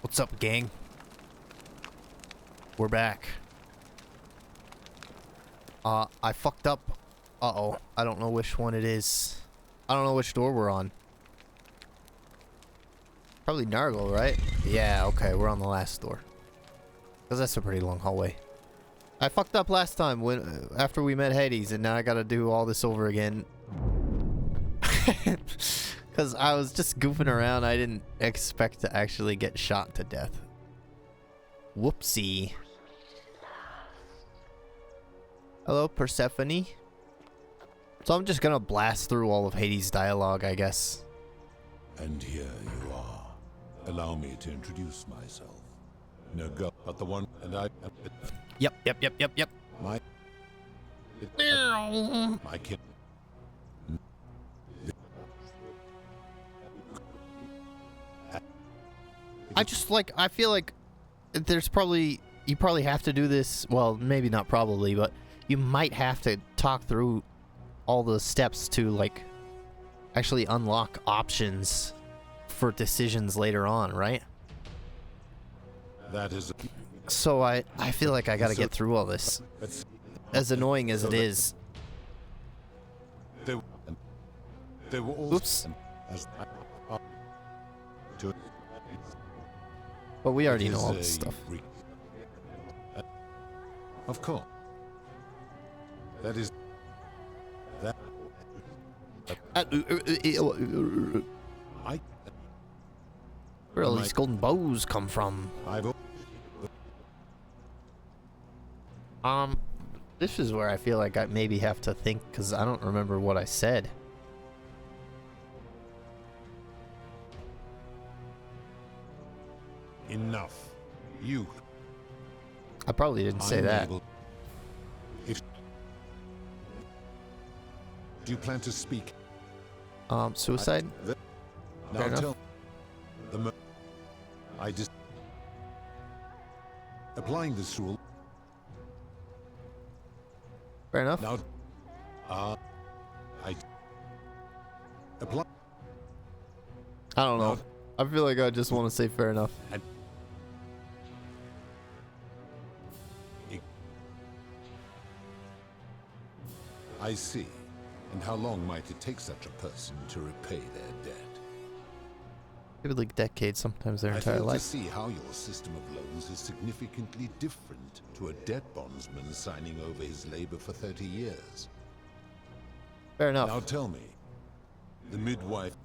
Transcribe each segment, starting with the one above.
What's up, gang? We're back. I fucked up. Uh-oh. I don't know which one it is. I don't know which door we're on. Probably Nargle, right? Yeah, okay, we're on the last door. Because that's a pretty long hallway. I fucked up last time when after we met Hades, and now I gotta do all this over again. Because I was just goofing around. I didn't expect to actually get shot to death. Whoopsie. Hello, Persephone. So I'm just gonna blast through all of Hades' dialogue, I guess. And here you are. Allow me to introduce myself. No go, but the one, and I. Yep. My kid. I feel like there's probably, you probably have to do this, well, maybe not probably, but you might have to talk through all the steps to, like, actually unlock options for decisions later on, right? That is. So I feel like I gotta get through all this. As annoying as it is. They were all. Oops. As But we already know all this stuff. Of course. That is. That. Where all these golden bows come from? This is where I feel like I maybe have to think, because I don't remember what I said. Enough. You. I probably didn't say that. Do you plan to speak? Suicide? Now Fair enough. tell I just applying this rule. Fair enough. Now, I apply. I don't know. I feel like I just want to say fair enough. I see. And how long might it take such a person to repay their debt? Maybe like decades, sometimes their entire I fail life. to see how your system of loans is significantly different to a debt bondsman signing over his labor for 30 years. Fair enough. Now tell me, the midwife,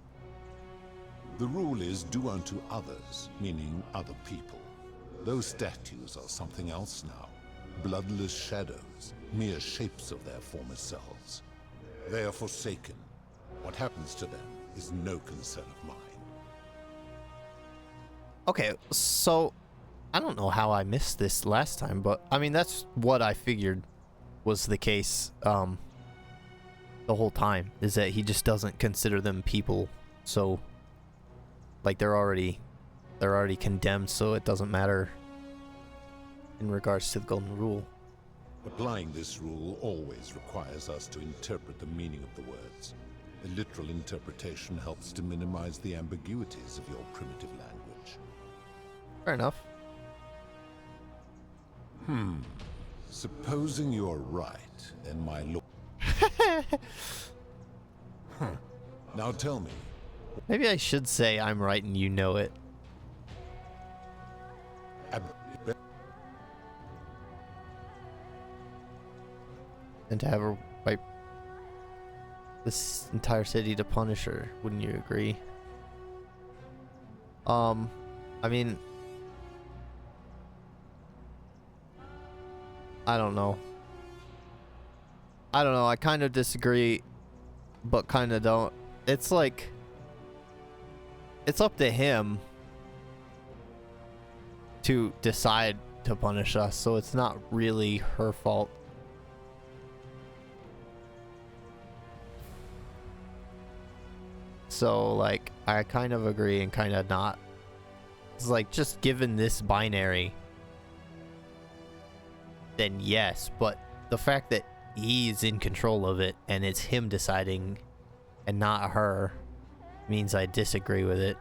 the rule is do unto others, meaning other people. Those statues are something else now. Bloodless shadows, mere shapes of their former selves. They are forsaken. What happens to them is no concern of mine. Okay, so I don't know how I missed this last time, but I mean, that's what I figured was the case the whole time, is that he just doesn't consider them people. So like they're already condemned, so it doesn't matter in regards to the golden rule. Applying this rule always requires us to interpret the meaning of the words. A literal interpretation helps to minimize the ambiguities of your primitive language. Fair enough. Supposing you're right, then my lord. Now tell me. Maybe I should say I'm right and you know it. And to have her wipe this entire city to punish her, wouldn't you agree? I mean, I don't know. I kind of disagree, but kind of don't. It's like, it's up to him to decide to punish us, so it's not really her fault. So, like, I kind of agree and kind of not. It's like, just given this binary, then yes, but the fact that he's in control of it and it's him deciding and not her means I disagree with it.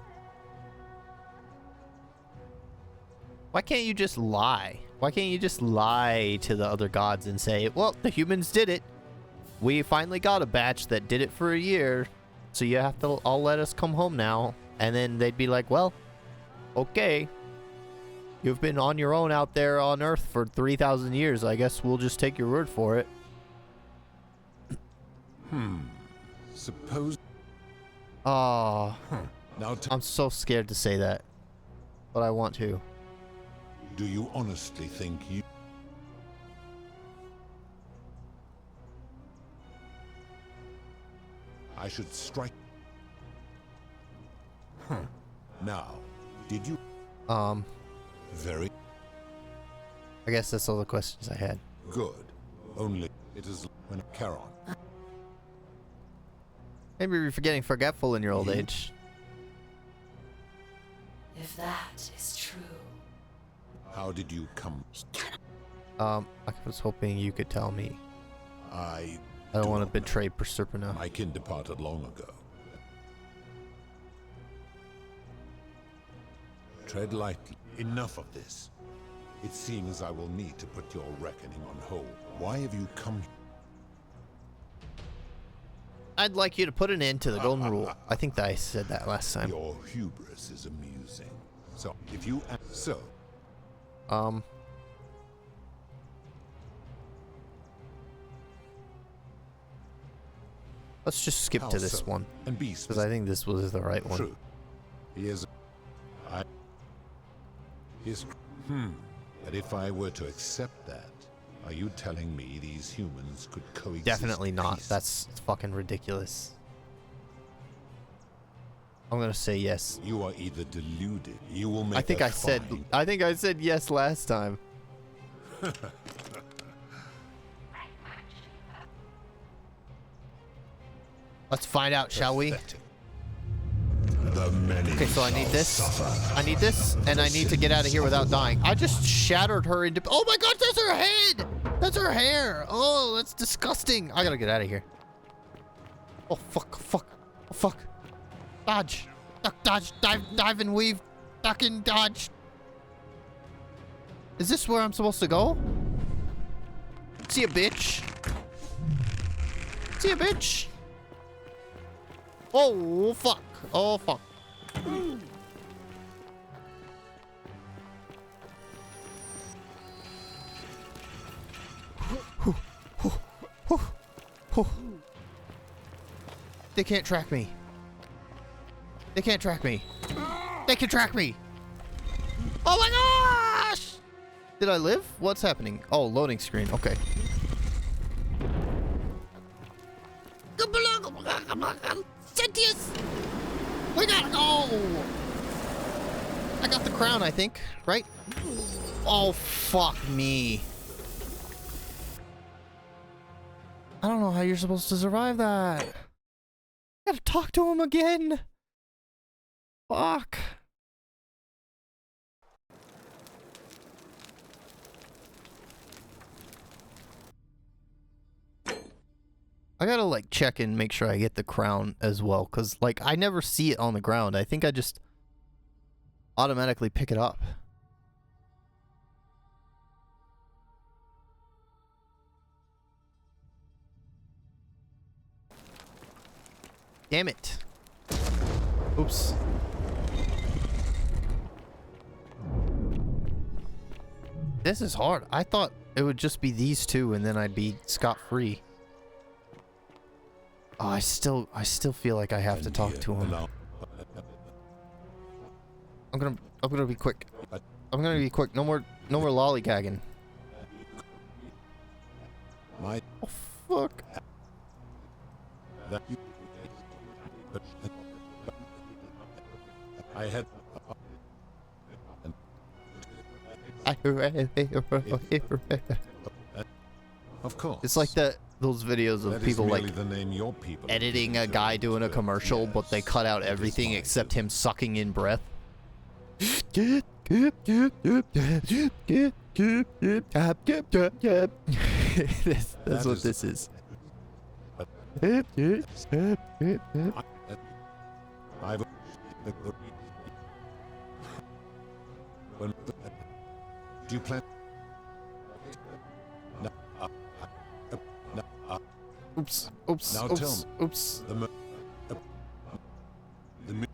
Why can't you just lie? Why can't you just lie to the other gods and say, well, the humans did it. We finally got a batch that did it for a year. So you have to all let us come home now. And then they'd be like, well, okay. You've been on your own out there on Earth for 3,000 years. I guess we'll just take your word for it. Suppose... Oh, Now, I'm so scared to say that. But I want to. do you honestly think you... I should strike... Now, did you... Very I guess that's all the questions I had. good. Only it is when Charon. Maybe you're getting forgetful in your old age. If that is true. How did you come? I was hoping you could tell me. I I don't do want to not betray Proserpina. know. My kin departed long ago. Tread lightly. Enough of this. It seems I will need to put your reckoning on hold. Why have you come? I'd like you to put an end to the golden rule. I think that I said that last time. Your hubris is amusing. So, if you act so, Let's just skip how to this so? one. And be Because I think this was the right one. true. He is. I. Is. But if I were to accept that, are you telling me these humans could coexist? Definitely not. peacefully? That's fucking ridiculous. I'm gonna say yes. You are either deluded. You will make. I think a I said. fine- I think I said yes last time. Let's find out, shall we? Pathetic. The many Okay, so I need shall this. suffer. I need this, and I need to get out of here without dying. I just shattered her into. Oh my god, that's her head! That's her hair! Oh, that's disgusting! I gotta get out of here. Oh fuck, fuck, oh fuck. Dodge. Duck, dodge, dive and weave. Duck and dodge. Is this where I'm supposed to go? See ya, bitch. See ya, bitch. Oh fuck. Oh fuck. They can't track me. They can't track me. They can track me. Oh my gosh! Did I live? What's happening? Oh, loading screen. Okay. Sentius! We gotta go! I got the crown, I think, right? Oh, fuck me. I don't know how you're supposed to survive that. I gotta talk to him again. Fuck. I gotta like check and make sure I get the crown as well, cause like I never see it on the ground. I think I just automatically pick it up. Damn it. Oops. This is hard. I thought it would just be these two and then I'd be scot-free. Oh, I still feel like I have to talk to him. I'm gonna be quick. I'm gonna be quick. No more lollygagging. My Oh fuck. that you. I had. Of course. It's like those videos of That is people like merely the name your people editing a have guy given doing a to- commercial, but they Yes, cut out that is everything fine. except him sucking in breath. That's what is- this is. I've. When Do you plan? Oops. Oops. Now oops. tell me. Oops. The mo- the mi-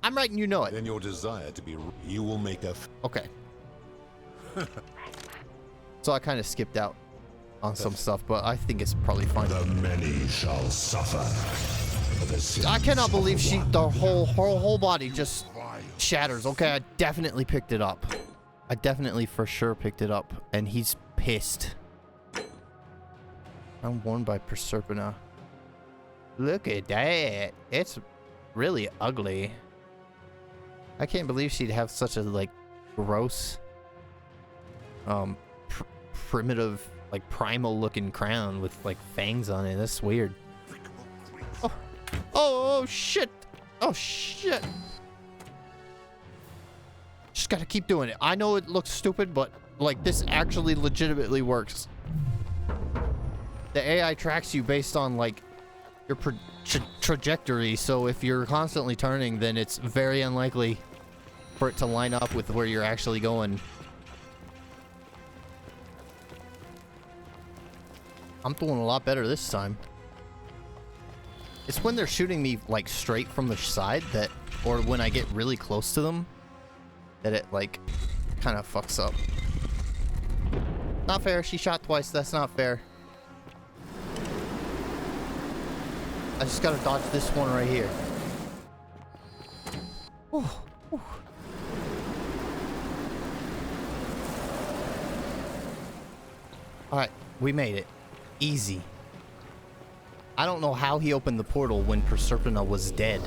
I'm right and you know it. Then your desire to be. You will make a. Okay. So I kind of skipped out on some stuff, but I think it's probably fine. The many shall suffer. For the sins I cannot believe of one. the whole body just shatters. Okay, I definitely picked it up. I definitely for sure picked it up, and he's pissed. I'm worn by Proserpina. Look at that. It's really ugly. I can't believe she'd have such a like gross primitive, like primal looking crown with like fangs on it. That's weird. Oh shit. Oh shit. Just gotta keep doing it. I know it looks stupid, but like this actually legitimately works. The AI tracks you based on like your trajectory, so if you're constantly turning, then it's very unlikely for it to line up with where you're actually going. I'm doing a lot better this time. It's when they're shooting me like straight from the side that, or when I get really close to them, that it like kind of fucks up. Not fair. She shot twice. That's not fair. I just gotta dodge this one right here. Whew, whew. Alright, we made it. Easy. I don't know how he opened the portal when Proserpina was dead.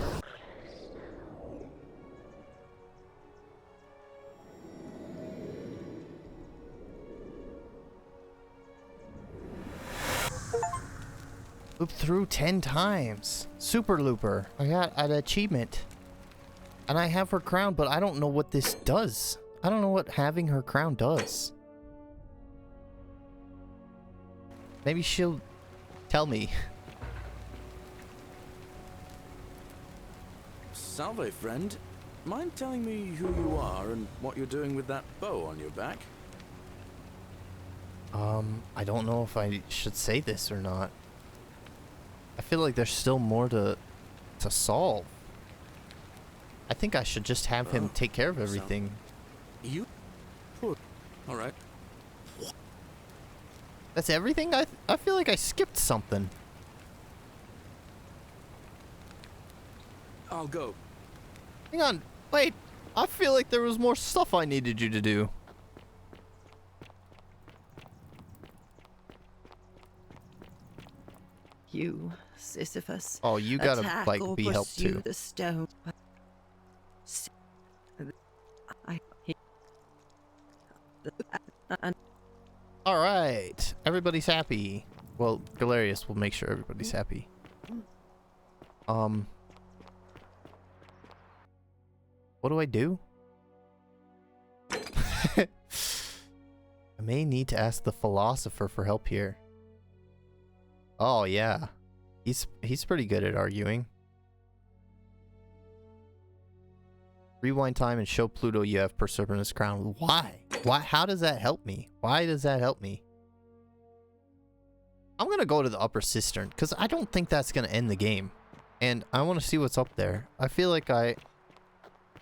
Loop through 10 times. Super Looper. I got an achievement. And I have her crown, but I don't know what this does. I don't know what having her crown does. Maybe she'll tell me. Salve, friend. Mind telling me who you are and what you're doing with that bow on your back? I don't know if I should say this or not. I feel like there's still more to solve. I think I should just have him take care of everything. You? All right. That's everything? I feel like I skipped something. I'll go. Hang on. Wait. I feel like there was more stuff I needed you to do. You, Sisyphus. Oh, you gotta attack like or be helped pursue too. the stone. All right. Everybody's happy. Well, Galerius will make sure everybody's happy. What do I do? I may need to ask the philosopher for help here. Oh yeah. He's pretty good at arguing. Rewind time and show Pluto you have Proserpina's crown. Why? Why? How does that help me? Why does that help me? I'm gonna go to the upper cistern because I don't think that's gonna end the game, and I want to see what's up there. I feel like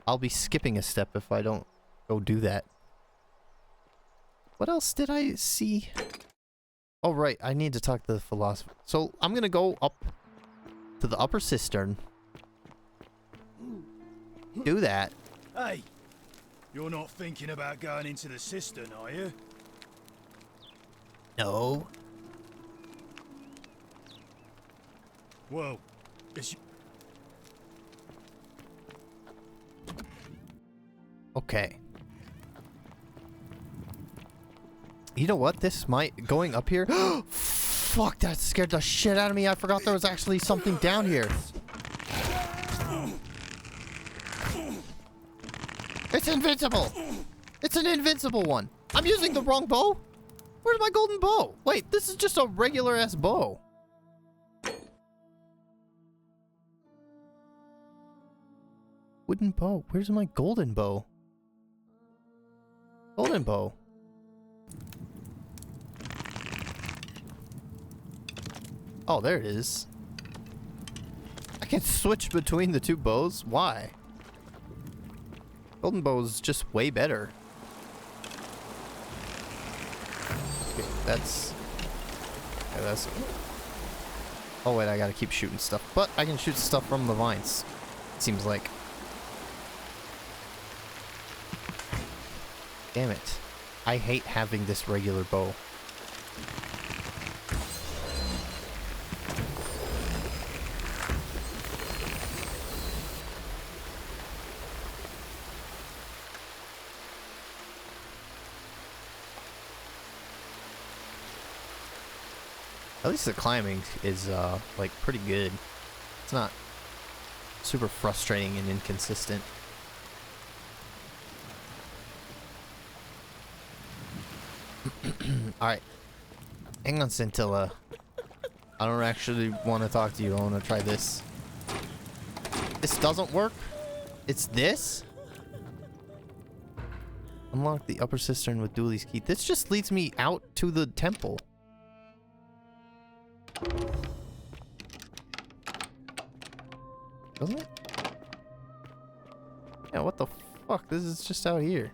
I'll be skipping a step if I don't go do that. What else did I see? Oh right, I need to talk to the philosopher. So I'm gonna go up to the upper cistern. Do that. Hey, you're not thinking about going into the cistern, are you? No. Well, it's... Okay. You know what? This might... Going up here... Fuck, that scared the shit out of me. I forgot there was actually something down here. It's invincible! It's an invincible one! I'm using the wrong bow? Where's my golden bow? Wait, this is just a regular-ass bow. Wooden bow. Where's my golden bow? Golden bow. Oh, there it is. I can switch between the two bows? Why? Golden bow is just way better. Okay, that's... Yeah, that's... Oh wait, I gotta keep shooting stuff. But I can shoot stuff from the vines. It seems like. Damn it. I hate having this regular bow. At least the climbing is, like, pretty good. It's not super frustrating and inconsistent. Alright. Hang on, Scintilla. I don't actually want to talk to you. I want to try this. This doesn't work? It's this? Unlock the upper cistern with Dooley's key. This just leads me out to the temple. Doesn't it? Yeah, what the fuck? This is just out here.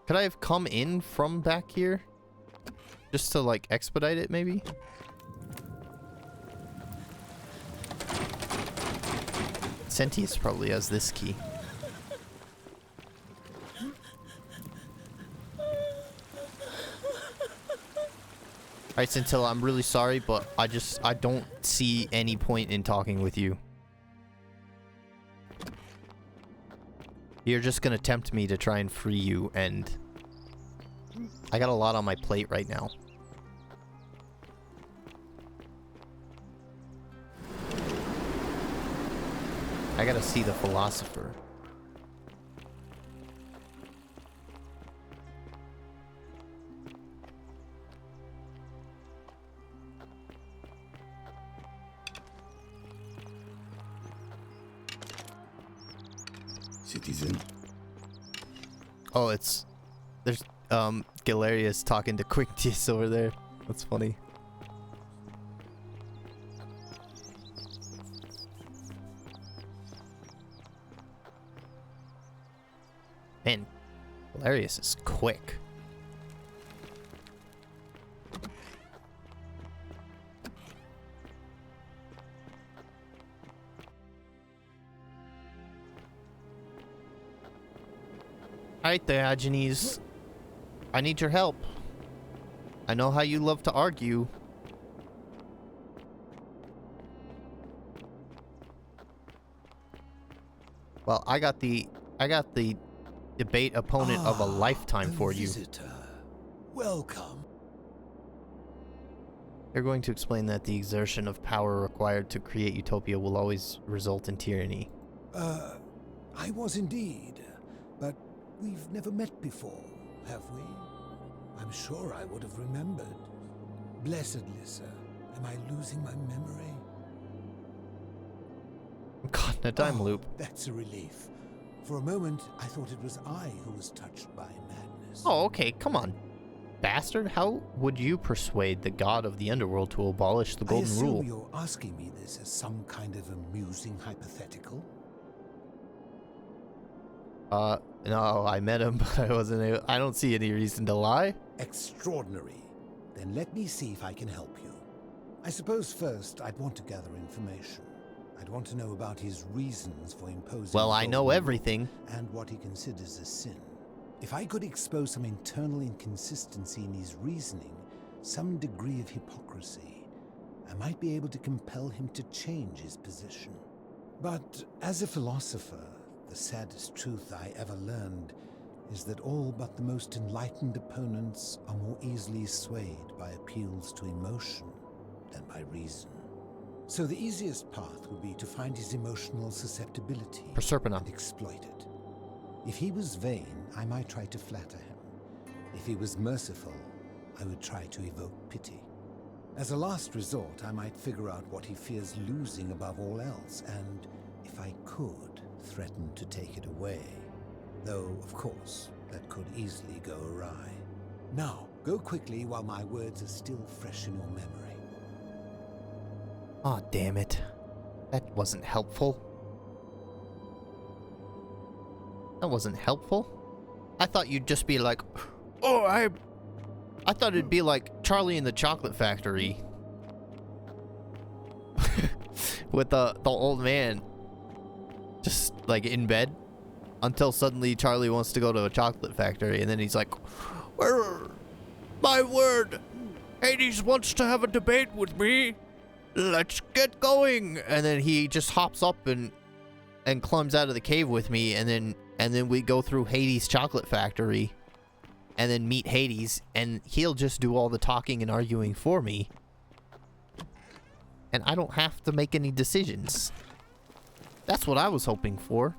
Could I have come in from back here? Just to, like, expedite it, maybe? Sentius probably has this key. Alright, Scintilla, I'm really sorry, but I don't see any point in talking with you. You're just gonna tempt me to try and free you, and I got a lot on my plate right now. I gotta see the philosopher. Citizen. Oh, there's Galerius talking to Quinctius over there. That's funny. Man, Galerius is quick. Alright, Diogenes. I need your help. I know how you love to argue. Well, I got the debate opponent of a lifetime for you. Visitor. Welcome. They're going to explain that the exertion of power required to create utopia will always result in tyranny. I was indeed, but we've never met before, have we? I'm sure I would have remembered. Blessed Lissa, am I losing my memory? I'm caught in a time loop. That's a relief. For a moment, I thought it was I who was touched by madness. Oh, okay, come on. Bastard, how would you persuade the god of the underworld to abolish the golden I assume rule? you're asking me this as some kind of amusing hypothetical? No, I met him, but I don't see any reason to lie. Extraordinary. Then let me see if I can help you. I suppose first I'd want to gather information. I'd want to know about his reasons for imposing... Well, I know golden everything. rule and what he considers a sin. If I could expose some internal inconsistency in his reasoning, some degree of hypocrisy, I might be able to compel him to change his position. But as a philosopher, the saddest truth I ever learned is that all but the most enlightened opponents are more easily swayed by appeals to emotion than by reason. So the easiest path would be to find his emotional susceptibility Proserpina. and exploit it. If he was vain, I might try to flatter him. If he was merciful, I would try to evoke pity. As a last resort, I might figure out what he fears losing above all else, and, if I could, threaten to take it away. Though, of course, that could easily go awry. Now, go quickly while my words are still fresh in your memory. Aw, damn it. That wasn't helpful. That wasn't helpful. I thought you'd just be like, oh, I thought it'd be like Charlie in the Chocolate Factory. With the old man just like in bed until suddenly Charlie wants to go to a chocolate factory, and then he's like, my word, Hades wants to have a debate with me. Let's get going. And then he just hops up and climbs out of the cave with me, and then we go through Hades' chocolate factory and then meet Hades, and he'll just do all the talking and arguing for me. And I don't have to make any decisions. That's what I was hoping for.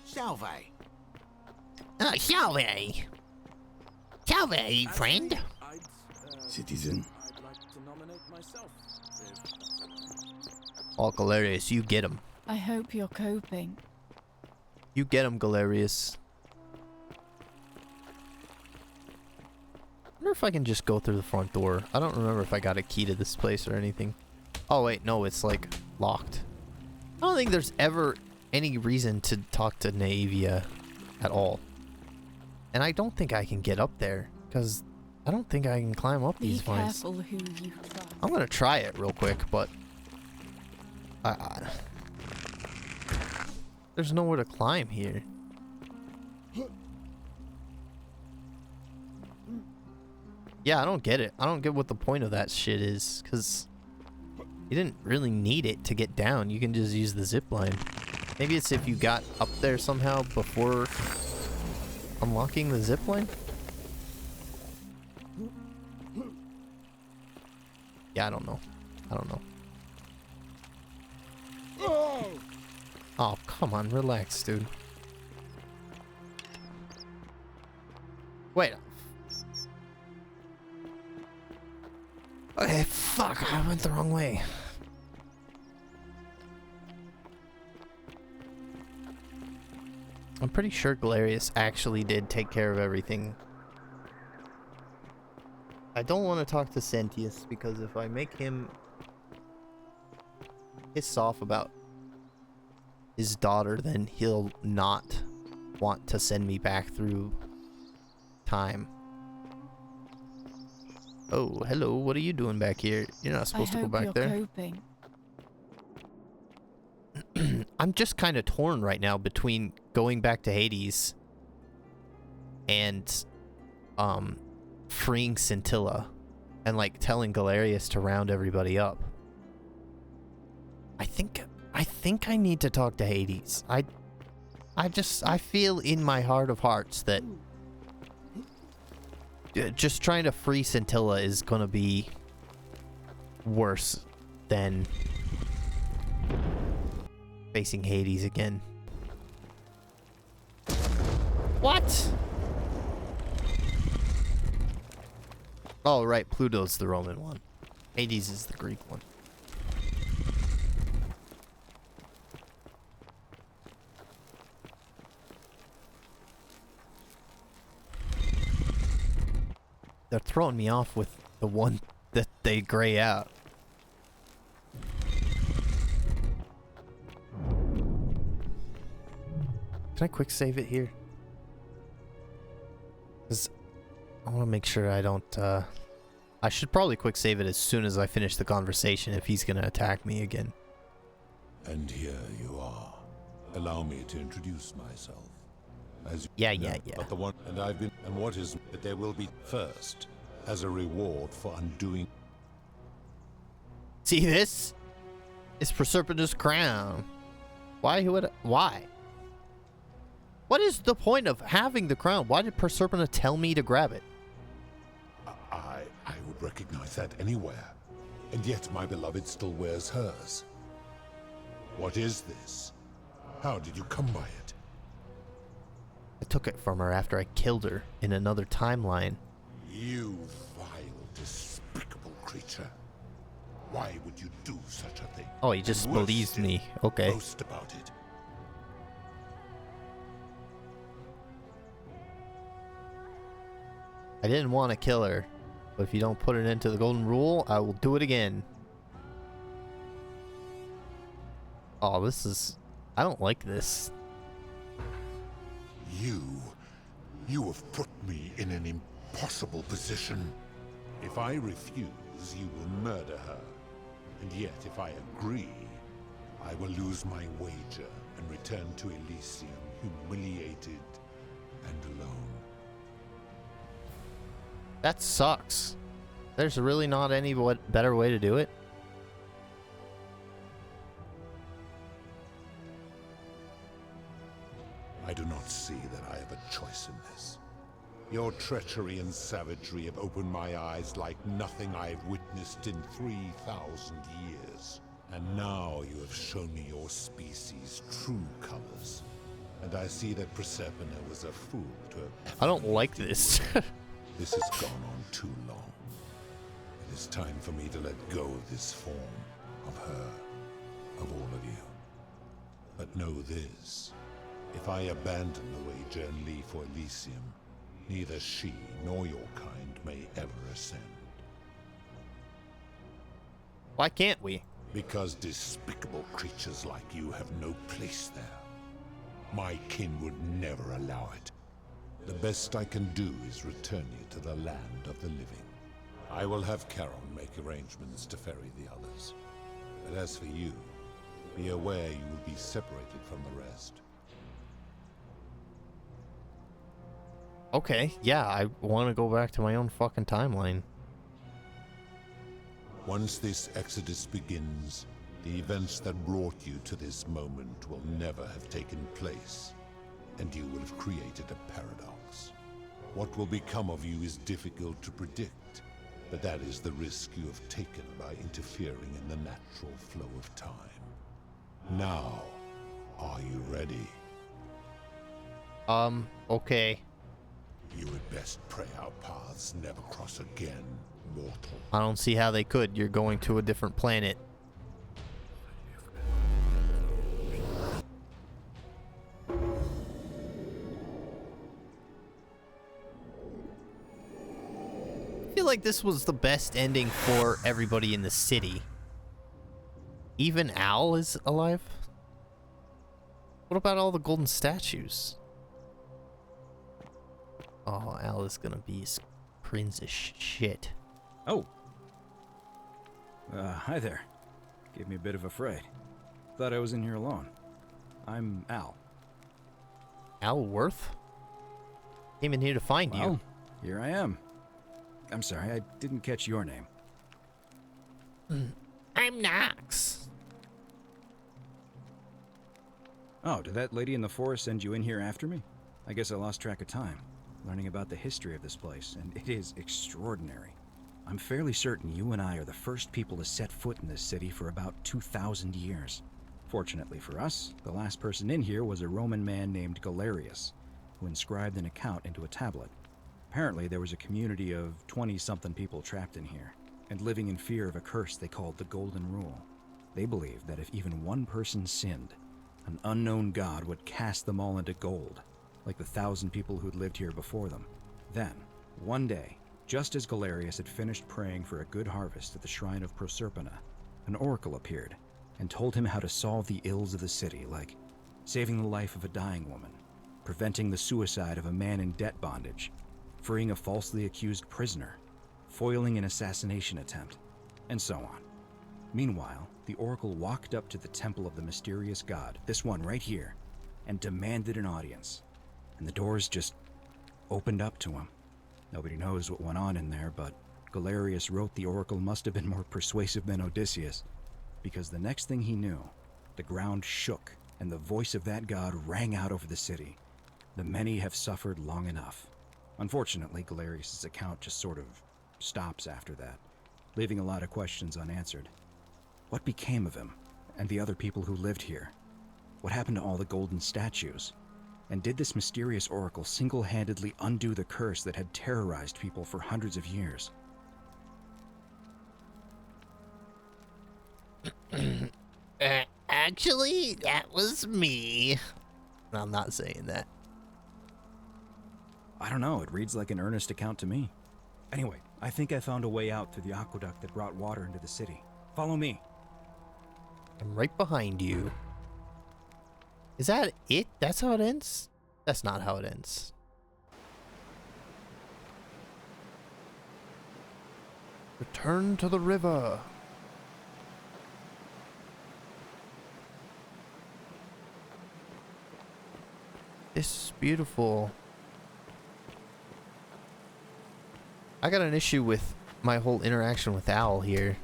Salve. Salve. Salve, friend. Citizen. I'd like to nominate myself. Oh, Galerius, you get him. I hope you're coping. You get him, Galerius. I wonder if I can just go through the front door. I don't remember if I got a key to this place or anything. Oh, wait, no, it's like locked. I don't think there's ever any reason to talk to Naevia at all. And I don't think I can get up there, because I don't think I can climb up these vines. Be careful who you trust. I'm gonna try it real quick, but there's nowhere to climb here. Yeah, I don't get it. I don't get what the point of that shit is, because you didn't really need it to get down. You can just use the zip line. Maybe it's if you got up there somehow before unlocking the zip line? Yeah, I don't know. I don't know. Oh, come on, relax, dude. Wait. Okay, fuck, I went the wrong way. I'm pretty sure Galerius actually did take care of everything. I don't want to talk to Sentius, because if I make him piss off about his daughter, then he'll not want to send me back through time. Oh, hello, what are you doing back here? You're not supposed to go back there. Coping. I'm just kind of torn right now between going back to Hades and freeing Scintilla and like telling Galerius to round everybody up. I think I need to talk to Hades. I feel in my heart of hearts that just trying to free Scintilla is gonna be worse than facing Hades again. What? Oh, right, Pluto's the Roman one. Hades is the Greek one. They're throwing me off with the one that they gray out. Can I quick save it here? Because I want to make sure I don't, I should probably quick save it as soon as I finish the conversation if he's going to attack me again. And here you are. Allow me to introduce myself. As you Yeah. But the one, and I've been, and what is that there will be first, as a reward for undoing. See this? It's Proserpina's crown. Why? What is the point of having the crown? Why did Proserpina tell me to grab it? I would recognize that anywhere, and yet my beloved still wears hers. What is this? How did you come by it? I took it from her after I killed her in another timeline You vile, despicable creature. Why would you do such a thing? Oh, he just And worse believes still, me. Okay. boast about it. I didn't want to kill her, but if you don't put it into the golden rule, I will do it again. Oh, this is... I don't like this. You have put me in an impossible position. If I refuse, you will murder her. And yet, if I agree, I will lose my wager and return to Elysium humiliated and alone. That sucks. There's really not any better way to do it. I do not see that I have a choice in this. Your treachery and savagery have opened my eyes like nothing I've witnessed in 3,000 years. And now you have shown me your species' true colors. And I see that Persephone was a fool to have... I don't like this. This has gone on too long. It is time for me to let go of this form, of her, of all of you. But know this. If I abandon the wager and leave for Elysium, neither she nor your kind may ever ascend. Why can't we? Because despicable creatures like you have no place there. My kin would never allow it. The best I can do is return you to the land of the living. I will have Charon make arrangements to ferry the others. But as for you, be aware you will be separated from the rest. Okay, yeah, I want to go back to my own fucking timeline. Once this exodus begins, the events that brought you to this moment will never have taken place, and you will have created a paradox. What will become of you is difficult to predict, but that is the risk you have taken by interfering in the natural flow of time. Now, are you ready? Okay. You had best pray our paths never cross again, mortal. I don't see how they could. You're going to a different planet. I feel like this was the best ending for everybody in the city. Even Al is alive? What about all the golden statues? Oh, Al is gonna be cringe as shit. Oh. Hi there. Gave me a bit of a fright. Thought I was in here alone. I'm Al. Al Worth? Came in here to find you. Well, here I am. I'm sorry, I didn't catch your name. I'm Nox. Oh, did that lady in the forest send you in here after me? I guess I lost track of time, learning about the history of this place, and it is extraordinary. I'm fairly certain you and I are the first people to set foot in this city for about 2,000 years. Fortunately for us, the last person in here was a Roman man named Galerius, who inscribed an account into a tablet. Apparently, there was a community of 20-something people trapped in here, and living in fear of a curse they called the Golden Rule. They believed that if even one person sinned, an unknown god would cast them all into gold, like the 1,000 people who'd lived here before them. Then, one day, just as Galerius had finished praying for a good harvest at the shrine of Proserpina, an oracle appeared and told him how to solve the ills of the city, like saving the life of a dying woman, preventing the suicide of a man in debt bondage, freeing a falsely accused prisoner, foiling an assassination attempt, and so on. Meanwhile, the oracle walked up to the temple of the mysterious god, this one right here, and demanded an audience. And the doors just opened up to him. Nobody knows what went on in there, but Galerius wrote the oracle must have been more persuasive than Odysseus, because the next thing he knew, the ground shook, and the voice of that god rang out over the city. The many have suffered long enough. Unfortunately, Galerius' account just sort of stops after that, leaving a lot of questions unanswered. What became of him, and the other people who lived here? What happened to all the golden statues? And did this mysterious oracle single-handedly undo the curse that had terrorized people for hundreds of years? Actually, that was me. I'm not saying that. I don't know, it reads like an earnest account to me. Anyway, I think I found a way out through the aqueduct that brought water into the city. Follow me. I'm right behind you. Is that it? That's how it ends? That's not how it ends. Return to the river. This is beautiful. I got an issue with my whole interaction with Al here.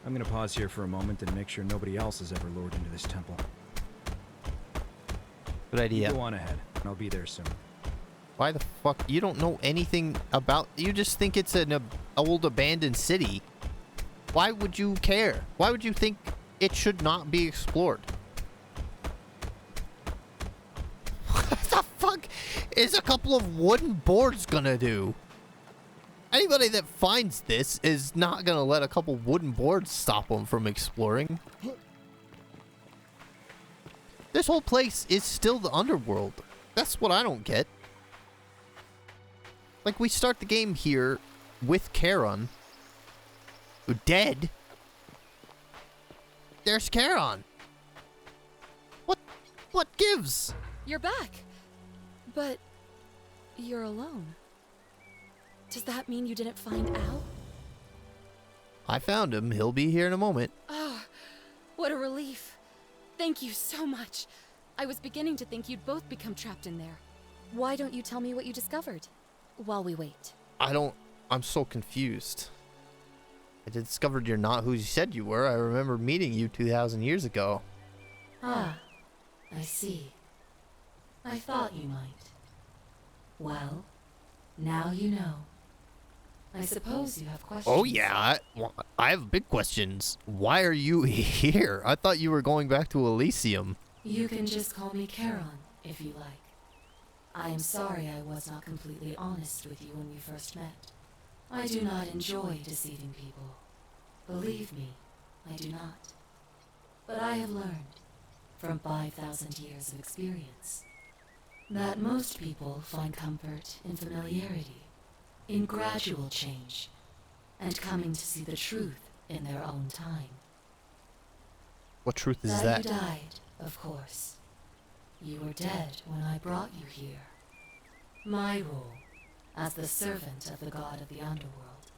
I'm gonna pause here for a moment and make sure nobody else has ever lured into this temple. Good idea. Go on ahead. I'll be there soon. Why the fuck? You don't know anything about... You just think it's an old abandoned city. Why would you care? Why would you think it should not be explored? What the fuck is a couple of wooden boards gonna do? Anybody that finds this is not gonna let a couple wooden boards stop them from exploring. This whole place is still the underworld. That's what I don't get. Like, we start the game here with Charon, who dead. There's Charon. What gives? You're back. But you're alone. Does that mean you didn't find Al? I found him. He'll be here in a moment. Oh, what a relief. Thank you so much. I was beginning to think you'd both become trapped in there. Why don't you tell me what you discovered while we wait? I'm so confused. I discovered you're not who you said you were. I remember meeting you 2,000 years ago. Ah, I see. I thought you might. Well, now you know. I suppose you have questions. Oh yeah, I have big questions. Why are you here? I thought you were going back to Elysium. You can just call me Charon, if you like. I am sorry I was not completely honest with you when we first met. I do not enjoy deceiving people. Believe me, I do not. But I have learned, from 5,000 years of experience, that most people find comfort in familiarity, in gradual change, and coming to see the truth in their own time. What truth is That that? you died, of course. You were dead when I brought you here. My role, as the servant of the god of the underworld,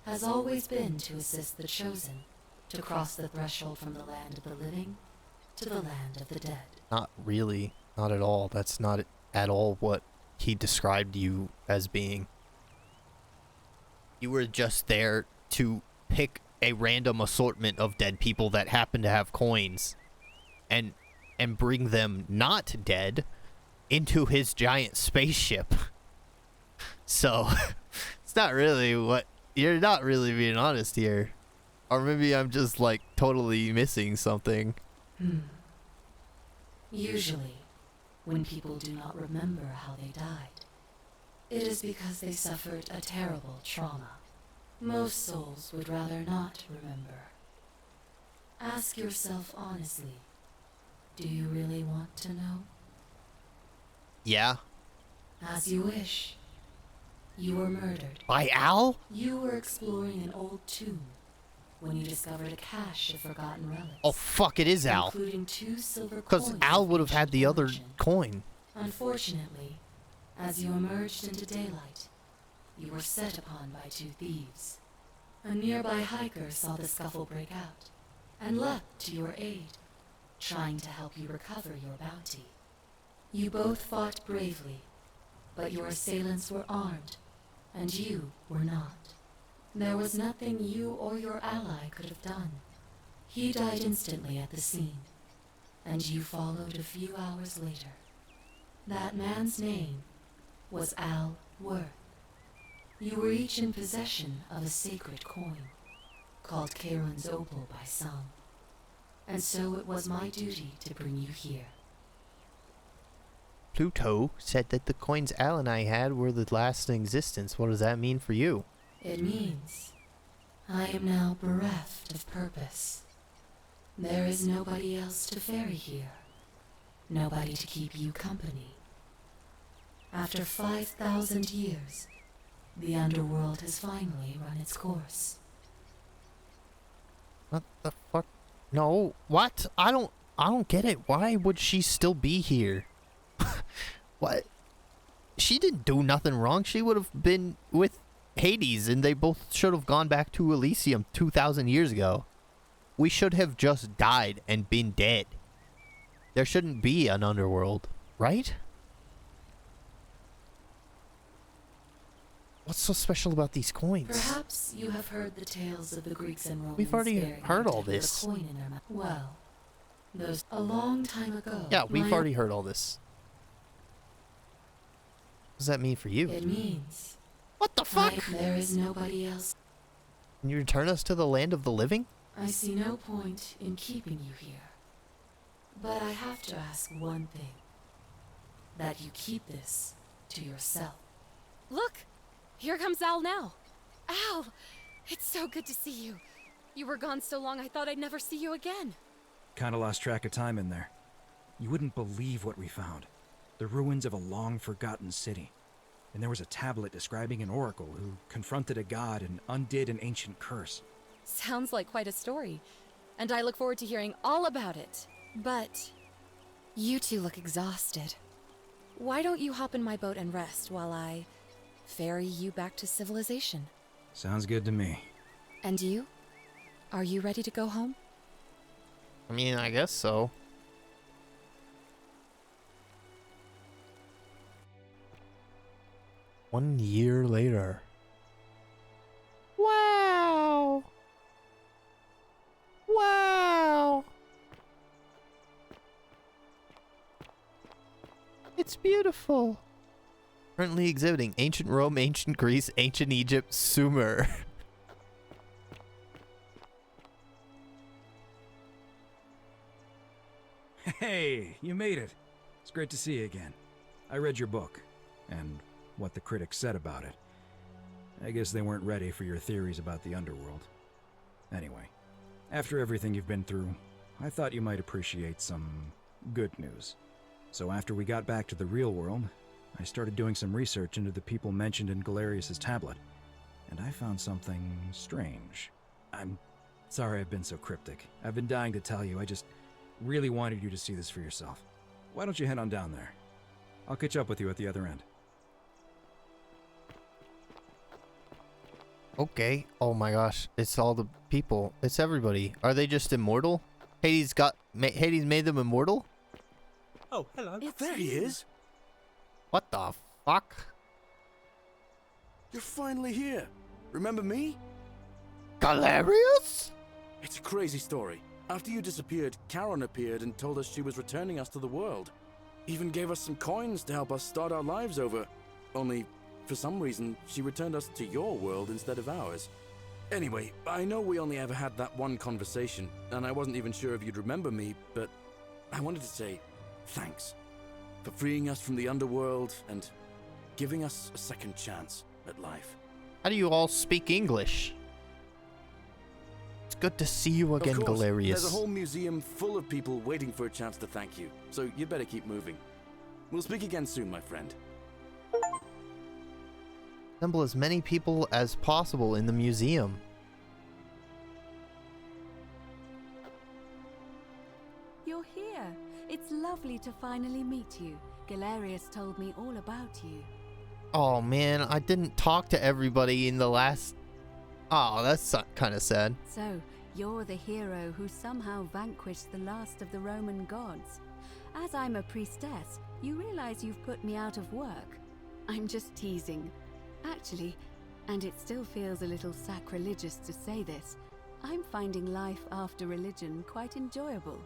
has always been to assist the chosen to cross the threshold from the land of the living to the land of the dead. Not really. Not at all. That's not at all what he described you as being. You were just there to pick a random assortment of dead people that happen to have coins and bring them not dead into his giant spaceship. So, it's not really what... You're not really being honest here. Or maybe I'm just, like, totally missing something. Usually, when people do not remember how they died, it is because they suffered a terrible trauma. Most souls would rather not remember. Ask yourself honestly, do you really want to know? Yeah. As you wish. You were murdered. By Al? You were exploring an old tomb when you discovered a cache of forgotten relics. Oh, fuck, it is Al. Including 2 silver coins. Because Al would have had the other coin. Unfortunately, as you emerged into daylight, you were set upon by 2 thieves. A nearby hiker saw the scuffle break out and leapt to your aid, trying to help you recover your bounty. You both fought bravely, but your assailants were armed, and you were not. There was nothing you or your ally could have done. He died instantly at the scene, and you followed a few hours later. That man's name was Al Worth. You were each in possession of a sacred coin, called Charon's Opal by some, and so it was my duty to bring you here. Pluto said that the coins Al and I had were the last in existence. What does that mean for you? It means I am now bereft of purpose. There is nobody else to ferry here. Nobody to keep you company. After 5,000 years, the underworld has finally run its course. What the fuck? No, what? I don't get it. Why would she still be here? What? She didn't do nothing wrong. She would have been with Hades, and they both should have gone back to Elysium 2,000 years ago. We should have just died and been dead. There shouldn't be an underworld, right? What's so special about these coins? Perhaps you have heard the tales of the Greeks and Romans. We've already burying heard the all dead with a this. coin in their mouth. Well, those a long time ago. Yeah, we've my- already heard all this. What does that mean for you? It means What the fuck? there is nobody else. Can you return us to the land of the living? I see no point in keeping you here. But I have to ask one thing. That you keep this to yourself. Look! Here comes Al now. Al! It's so good to see you. You were gone so long I thought I'd never see you again. Kinda lost track of time in there. You wouldn't believe what we found. The ruins of a long-forgotten city. And there was a tablet describing an oracle who confronted a god and undid an ancient curse. Sounds like quite a story. And I look forward to hearing all about it. But you two look exhausted. Why don't you hop in my boat and rest while I ferry you back to civilization? Sounds good to me. And you? Are you ready to go home? I mean, I guess so. One year later. Wow! Wow! It's beautiful. Currently exhibiting ancient Rome, ancient Greece, ancient Egypt, Sumer. Hey, you made it. It's great to see you again. I read your book, and what the critics said about it. I guess they weren't ready for your theories about the underworld. Anyway, after everything you've been through, I thought you might appreciate some good news. So after we got back to the real world, I started doing some research into the people mentioned in Galerius' tablet, and I found something strange. I'm sorry I've been so cryptic. I've been dying to tell you, I just really wanted you to see this for yourself. Why don't you head on down there? I'll catch up with you at the other end. Okay. Oh my gosh. It's all the people. It's everybody. Are they just immortal? Hades made them immortal? Oh, hello. There he is. What the fuck? You're finally here. Remember me? Galerius? It's a crazy story. After you disappeared, Charon appeared and told us she was returning us to the world. Even gave us some coins to help us start our lives over. Only, for some reason, she returned us to your world instead of ours. Anyway, I know we only ever had that one conversation, and I wasn't even sure if you'd remember me, but I wanted to say thanks for freeing us from the underworld and giving us a second chance at life. How do you all speak English? It's good to see you again, Of course, Galerius. there's a whole museum full of people waiting for a chance to thank you, so you'd better keep moving. We'll speak again soon, my friend. Assemble as many people as possible in the museum. You're here. It's lovely to finally meet you. Galerius told me all about you. Oh man, I didn't talk to everybody in the last... Oh, that's kind of sad. So, you're the hero who somehow vanquished the last of the Roman gods. As I'm a priestess, you realize you've put me out of work. I'm just teasing. Actually, and it still feels a little sacrilegious to say this, I'm finding life after religion quite enjoyable.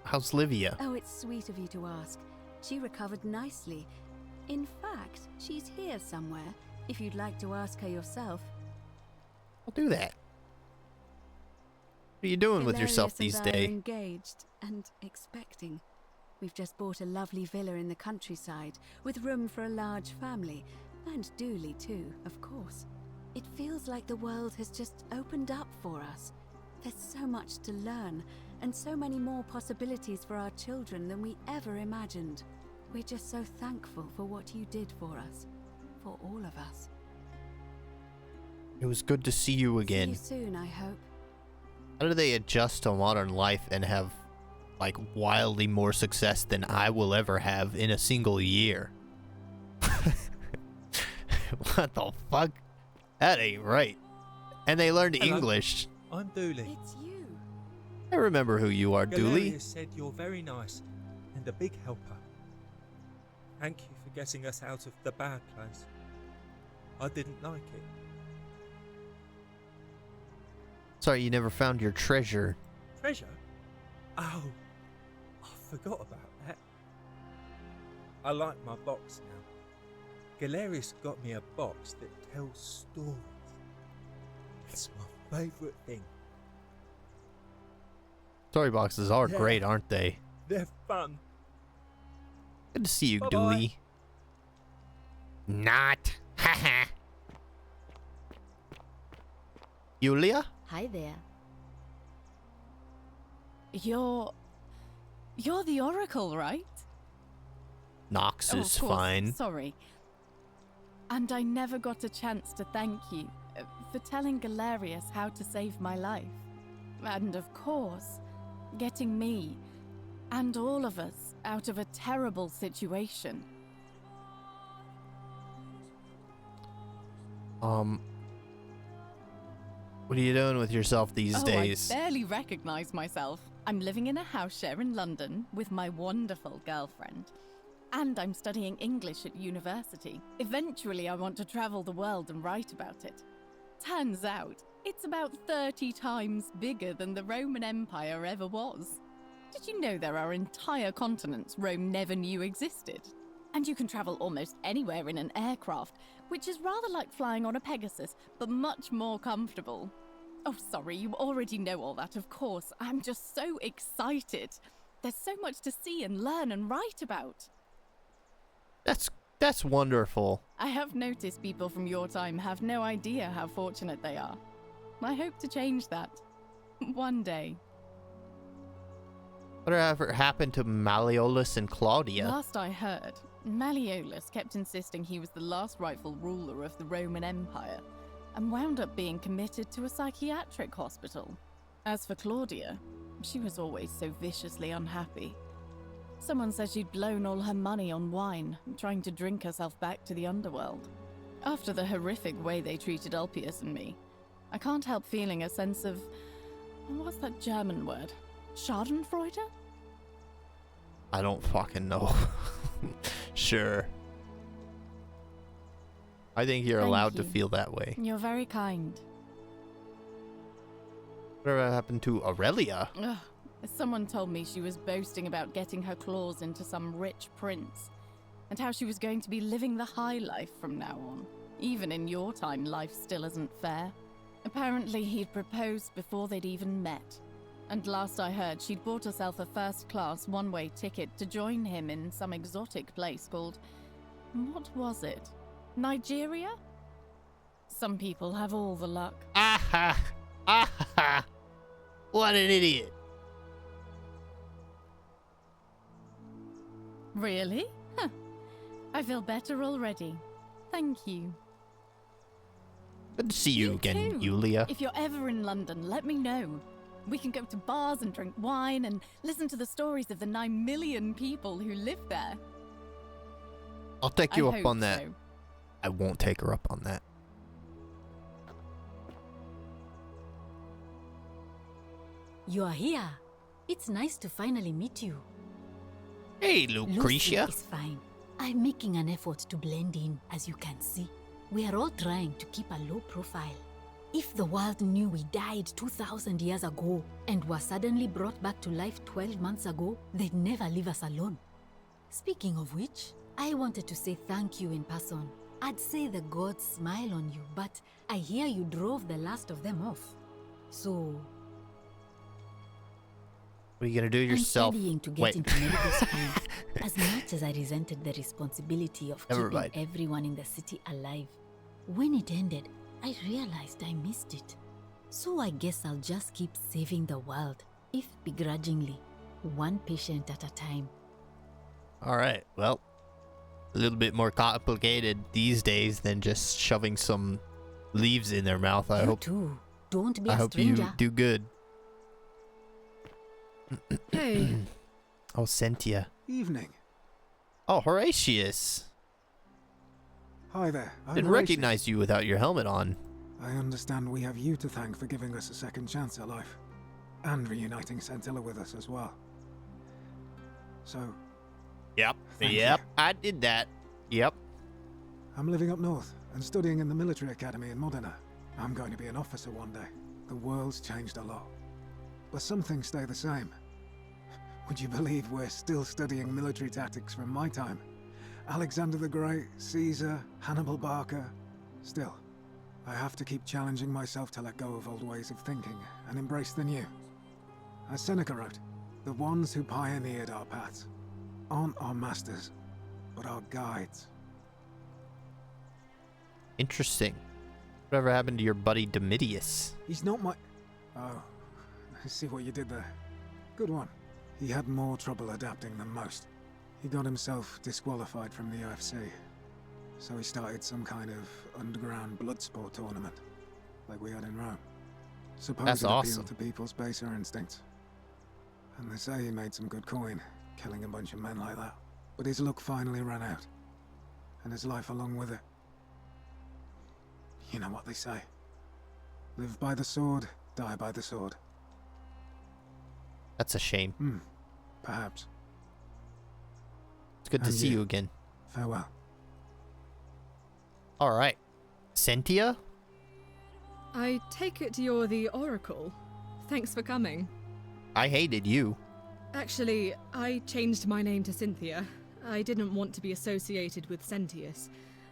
How's Livia? Oh, it's sweet of you to ask. She recovered nicely. In fact, she's here somewhere, if you'd like to ask her yourself. I'll do that. What are you doing with yourself Galerius these and I are days? engaged and expecting. We've just bought a lovely villa in the countryside with room for a large family, and Dooley too, of course. It feels like the world has just opened up for us. There's so much to learn, and so many more possibilities for our children than we ever imagined. We're just so thankful for what you did for us. For all of us. It was good to see you again. See you soon, I hope. How do they adjust to modern life and have, like, wildly more success than I will ever have in a single year? What the fuck? That ain't right. And they learned Hello. English. I'm Dooley. It's you. I remember who you are, Dooley. Galerius said you're very nice and a big helper. Thank you for getting us out of the bad place. I didn't like it. Sorry you never found your treasure. Treasure? Oh, I forgot about that. I like my box now. Galerius got me a box that tells stories. It's my favourite thing. Story boxes are Yeah. great, aren't they? They're fun. Good to see you, Bye-bye. Dooley. Not. Haha. Yulia? Hi there. You're the Oracle, right? Nox Oh, is of course, fine. Sorry. And I never got a chance to thank you for telling Galerius how to save my life. And of course, getting me and all of us out of a terrible situation. What are you doing with yourself these days? I barely recognize myself. I'm living in a house share in London with my wonderful girlfriend. And I'm studying English at university. Eventually, I want to travel the world and write about it. Turns out, it's about 30 times bigger than the Roman Empire ever was. Did you know there are entire continents Rome never knew existed? And you can travel almost anywhere in an aircraft, which is rather like flying on a Pegasus, but much more comfortable. Oh, sorry, you already know all that, of course. I'm just so excited. There's so much to see and learn and write about. That's wonderful. I have noticed people from your time have no idea how fortunate they are. I hope to change that. One day. Whatever happened to Malleolus and Claudia? Last I heard, Malleolus kept insisting he was the last rightful ruler of the Roman Empire, and wound up being committed to a psychiatric hospital. As for Claudia, she was always so viciously unhappy. Someone said she'd blown all her money on wine, trying to drink herself back to the underworld. After the horrific way they treated Ulpius and me, I can't help feeling a sense of... what's that German word? Schadenfreude? I don't fucking know. Sure. I think you're Thank allowed you. to feel that way. You're very kind. Whatever happened to Aurelia? Ugh. Someone told me she was boasting about getting her claws into some rich prince, and how she was going to be living the high life from now on. Even in your time, life still isn't fair. Apparently, he'd proposed before they'd even met. And last I heard, she'd bought herself a first-class one-way ticket to join him in some exotic place called... what was it? Nigeria? Some people have all the luck. Aha! Aha! What an idiot. Really? Huh. I feel better already. Thank you. Good to see you again, too. Yulia. If you're ever in London, let me know. We can go to bars and drink wine and listen to the stories of the 9 million people who live there. I'll take you I up hope on that. so. I won't take her up on that. You are here. It's nice to finally meet you. Hey, Lucretia. Lucy is fine. I'm making an effort to blend in, as you can see. We are all trying to keep a low profile. If the world knew we died 2,000 years ago and were suddenly brought back to life 12 months ago, they'd never leave us alone. Speaking of which, I wanted to say thank you in person. I'd say the gods smile on you, but I hear you drove the last of them off. So, What are you gonna do yourself? I'm studying to get Wait. into medical school. As much as I resented the responsibility of Never keeping mind. everyone in the city alive, when it ended, I realized I missed it. So I guess I'll just keep saving the world, if begrudgingly, one patient at a time. All right. Well, a little bit more complicated these days than just shoving some leaves in their mouth. I You hope. too. Don't be I a hope you stranger. do good. Hey. Oh, Cynthia. Evening. Oh, Horatius. Hi there. I'm Didn't Horatius. recognize you without your helmet on. I understand we have you to thank for giving us a second chance at life. And reuniting Scintilla with us as well. So, Yep. Thank Yep. I did that. Yep. I'm living up north and studying in the military academy in Modena. I'm going to be an officer one day. The world's changed a lot. But some things stay the same. Would you believe we're still studying military tactics from my time? Alexander the Great, Caesar, Hannibal Barca. Still, I have to keep challenging myself to let go of old ways of thinking and embrace the new. As Seneca wrote, the ones who pioneered our paths aren't our masters, but our guides. Interesting. Whatever happened to your buddy Domitius? He's not my... Oh, I see what you did there. Good one. He had more trouble adapting than most. He got himself disqualified from the UFC. So he started some kind of underground blood sport tournament, like we had in Rome. Suppose That's it awesome. appealed to people's baser instincts. And they say he made some good coin, killing a bunch of men like that. But his luck finally ran out. And his life along with it. You know what they say. Live by the sword, die by the sword. That's a shame. Perhaps. It's good to And see you. you again. Farewell. All right. Cynthia? I take it you're the Oracle. Thanks for coming. I hated you. Actually, I changed my name to Cynthia. I didn't want to be associated with Sentius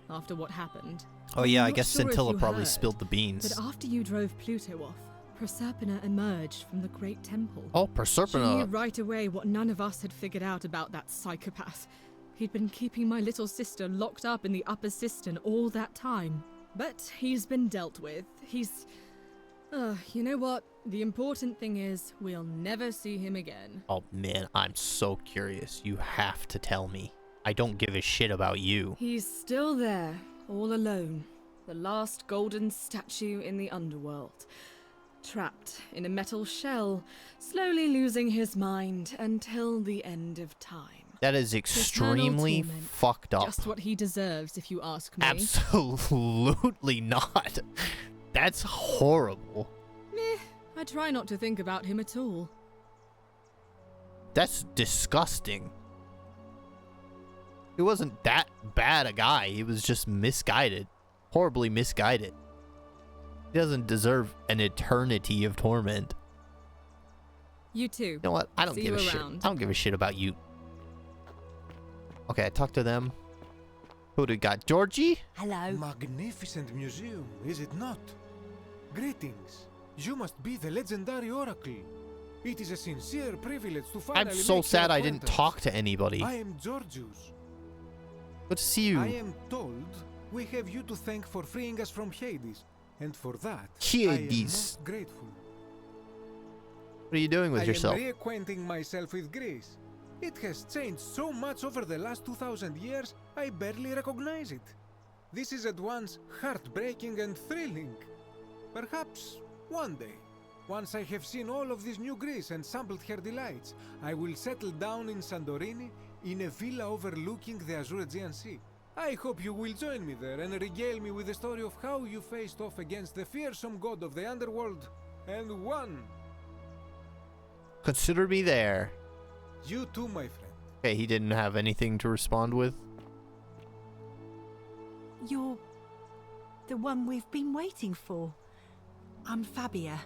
after what happened. Oh yeah, I'm I not guess sure if Scintilla you probably heard, spilled the beans. But after you drove Pluto off, Proserpina emerged from the Great Temple. Oh, She knew Proserpina. right away what none of us had figured out about that psychopath. He'd been keeping my little sister locked up in the upper cistern all that time. But he's been dealt with. You know what? The important thing is, we'll never see him again. Oh man, I'm so curious. You have to tell me. I don't give a shit about you. He's still there, all alone. The last golden statue in the underworld. Trapped in a metal shell, slowly losing his mind until the end of time. That is extremely torment. fucked up. Just what he deserves, if you ask me. Absolutely not. That's horrible. Meh, I try not to think about him at all. That's disgusting. He wasn't that bad a guy. He was just misguided. Horribly misguided. He doesn't deserve an eternity of torment. You too. You know what? I don't See give a you shit. around. I don't give a shit about you. Okay, I talked to them. Who do we got? Georgie? Hello. Magnificent museum, is it not? Greetings. You must be the legendary Oracle. It is a sincere privilege to finally I'm so make sad your I didn't acquaintance. talk to anybody. I am Georgius. Good to see you. I am told we have you to thank for freeing us from Hades, and for that I am Hades. most grateful. What are you doing with I yourself? am reacquainting myself with Greece. It has changed so much over the last 2,000 years, I barely recognize it. This is at once heartbreaking and thrilling. Perhaps one day, once I have seen all of this new Greece and sampled her delights, I will settle down in Santorini in a villa overlooking the azure Aegean Sea. I hope you will join me there and regale me with the story of how you faced off against the fearsome god of the underworld and won. Consider me there. You too, my friend. Okay, he didn't have anything to respond with. You're the one we've been waiting for. I'm Fabia.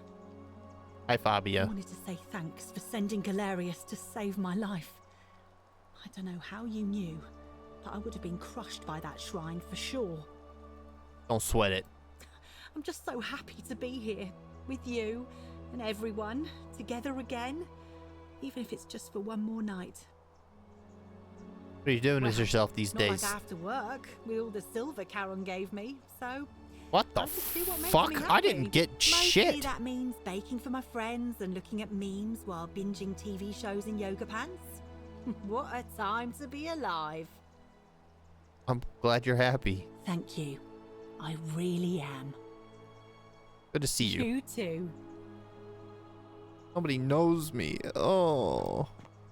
Hi, I Fabia. wanted to say thanks for sending Galerius to save my life. I don't know how you knew, but I would have been crushed by that shrine for sure. Don't sweat it. I'm just so happy to be here with you and everyone together again. even if it's just for one more night. What are you doing with yourself these Not days? like I have to work with all the silver Charon gave me, so What the I'll just do what makes fuck? me I didn't happy. get Mostly shit. that means baking for my friends and looking at memes while binging TV shows in yoga pants. What a time to be alive. I'm glad you're happy. Thank you. I really am. Good to see you. You too. Nobody knows me. Oh.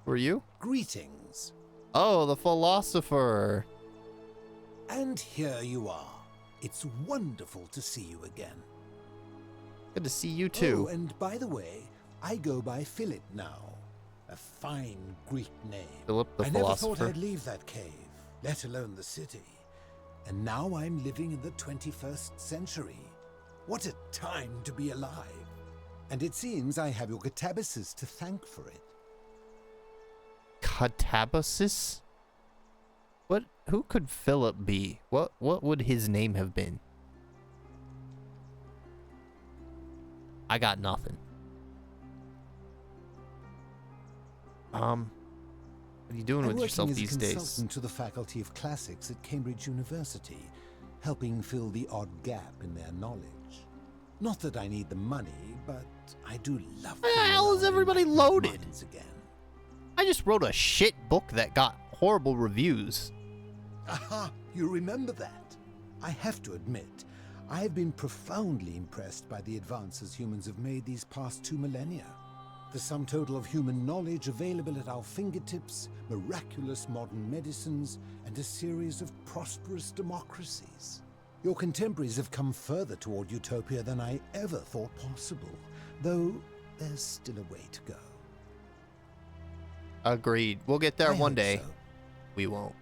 Were you? Greetings. Oh, the philosopher. And here you are. It's wonderful to see you again. Good to see you too. Oh, and by the way, I go by Philip now. A fine Greek name. Philip the I philosopher. never thought I'd leave that cave, let alone the city. And now I'm living in the 21st century. What a time to be alive. And it seems I have your catabasis to thank for it. Catabasis? What? Who could Philip be? What would his name have been? I got nothing. What are you doing with yourself these I'm working as a days? consultant to the Faculty of Classics at Cambridge University, helping fill the odd gap in their knowledge. Not that I need the money, but I do love. Where the hell is everybody loaded? I just wrote a shit book that got horrible reviews. Aha! You remember that? I have to admit, I have been profoundly impressed by the advances humans have made these past 2 millennia. The sum total of human knowledge available at our fingertips, miraculous modern medicines, and a series of prosperous democracies. Your contemporaries have come further toward utopia than I ever thought possible, though there's still a way to go. Agreed. We'll get there I one hope day. so. We won't.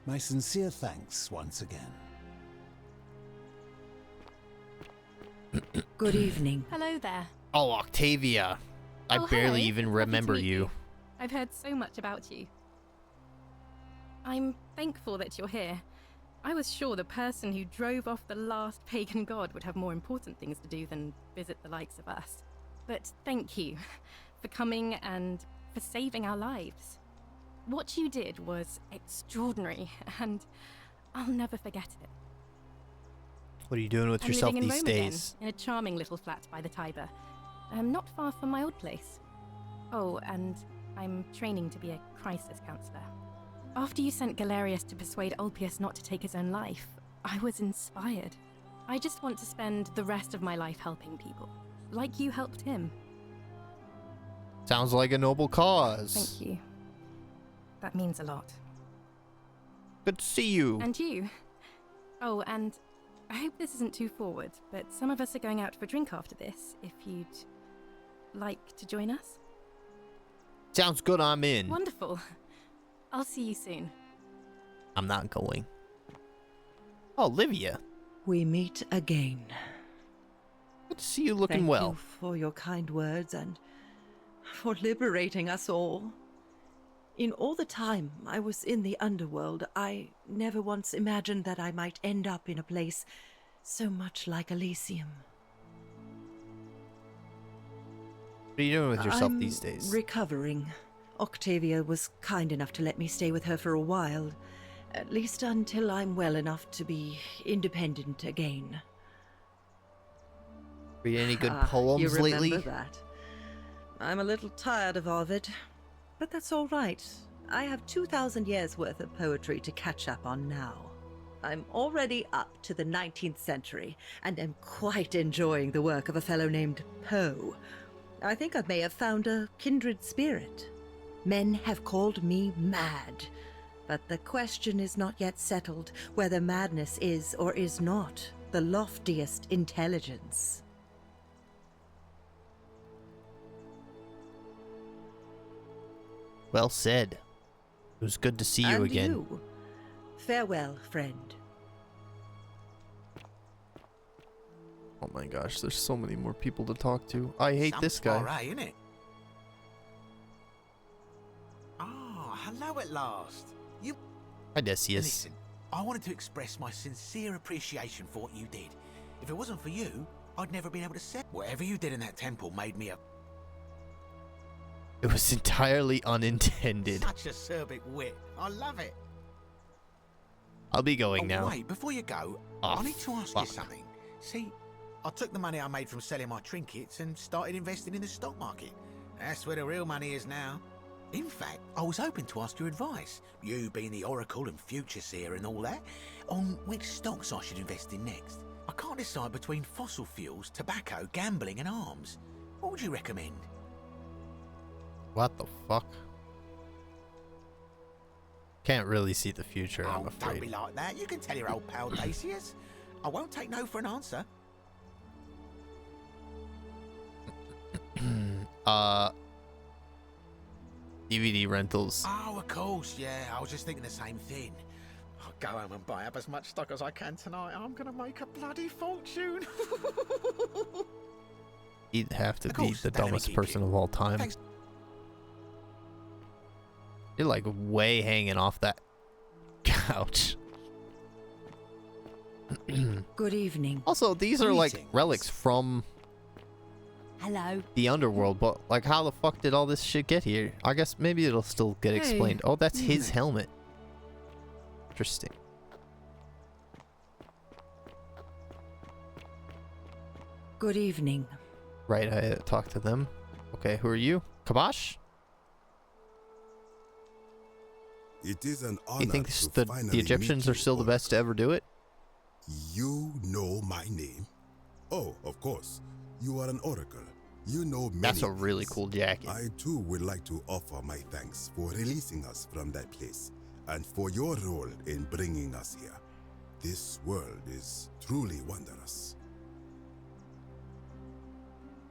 My sincere thanks once again. Good evening. Hello there. Oh, Octavia. I Oh, barely hello. even Happy to remember meet you. I've heard so much about you. I'm thankful that you're here. I was sure the person who drove off the last pagan god would have more important things to do than visit the likes of us. But thank you for coming and for saving our lives. What you did was extraordinary, and I'll never forget it. What are you doing with I'm yourself living in these Rome days? again, in a charming little flat by the Tiber, not far from my old place. Oh, and I'm training to be a crisis counselor. After you sent Galerius to persuade Ulpius not to take his own life, I was inspired. I just want to spend the rest of my life helping people, like you helped him. Sounds like a noble cause. Thank you. That means a lot. Good to see you. And you. Oh, and I hope this isn't too forward, but some of us are going out for a drink after this, if you'd like to join us. Sounds good, I'm in. Wonderful. I'll see you soon. I'm not going. Oh, Olivia. We meet again. Good to see you looking Thank well. you for your kind words and for liberating us all. In all the time I was in the underworld, I never once imagined that I might end up in a place so much like Elysium. What are you doing with yourself I'm these days? Recovering. Octavia was kind enough to let me stay with her for a while, at least until I'm well enough to be independent again. Read any good You poems remember lately? that. I'm a little tired of Ovid, but that's all right. I have 2,000 years worth of poetry to catch up on now. I'm already up to the 19th century, and am quite enjoying the work of a fellow named Poe. I think I may have found a kindred spirit. Men have called me mad, but the question is not yet settled whether madness is or is not the loftiest intelligence. Well said. It was good to see you And again. you. Farewell, friend. Oh my gosh, there's so many more people to talk to. I hate Some this guy. soiree, innit? Ah, hello at last. You Odysseus. listen. I wanted to express my sincere appreciation for what you did. If it wasn't for you, I'd never been able to say whatever you did in that temple made me a. It was entirely unintended. Such a acerbic wit. I love it. I'll be going now. Wait, before you go, Oh, I need to ask fuck. you something. See, I took the money I made from selling my trinkets and started investing in the stock market. That's where the real money is now. In fact, I was hoping to ask your advice, you being the Oracle and Future Seer and all that, on which stocks I should invest in next. I can't decide between fossil fuels, tobacco, gambling and arms. What would you recommend? What the fuck? Can't really see the future, I'm Oh, don't be afraid. like that. You can tell your old pal Dacius. I won't take no for an answer. DVD rentals. Oh, of course, yeah. I was just thinking the same thing. I'll go home and buy up as much stock as I can tonight. I'm going to make a bloody fortune. He'd have to Of be course, the don't let me dumbest keep person you. of all time. Thanks. You're like way hanging off that couch. Good evening. Also, these are like Greetings. relics from Hello. the underworld, but like how the fuck did all this shit get here? I guess maybe it'll still get Hey. explained. Oh, that's his helmet. Interesting. Good evening. Right, I talked to them. Okay, who are you? Kabosh? It is an honor You think to the finally Egyptians meet are still the best to ever do it? You know my name? Oh, of course. You are an oracle. You know many That's a really things. cool jacket. I too would like to offer my thanks for releasing us from that place and for your role in bringing us here. This world is truly wondrous.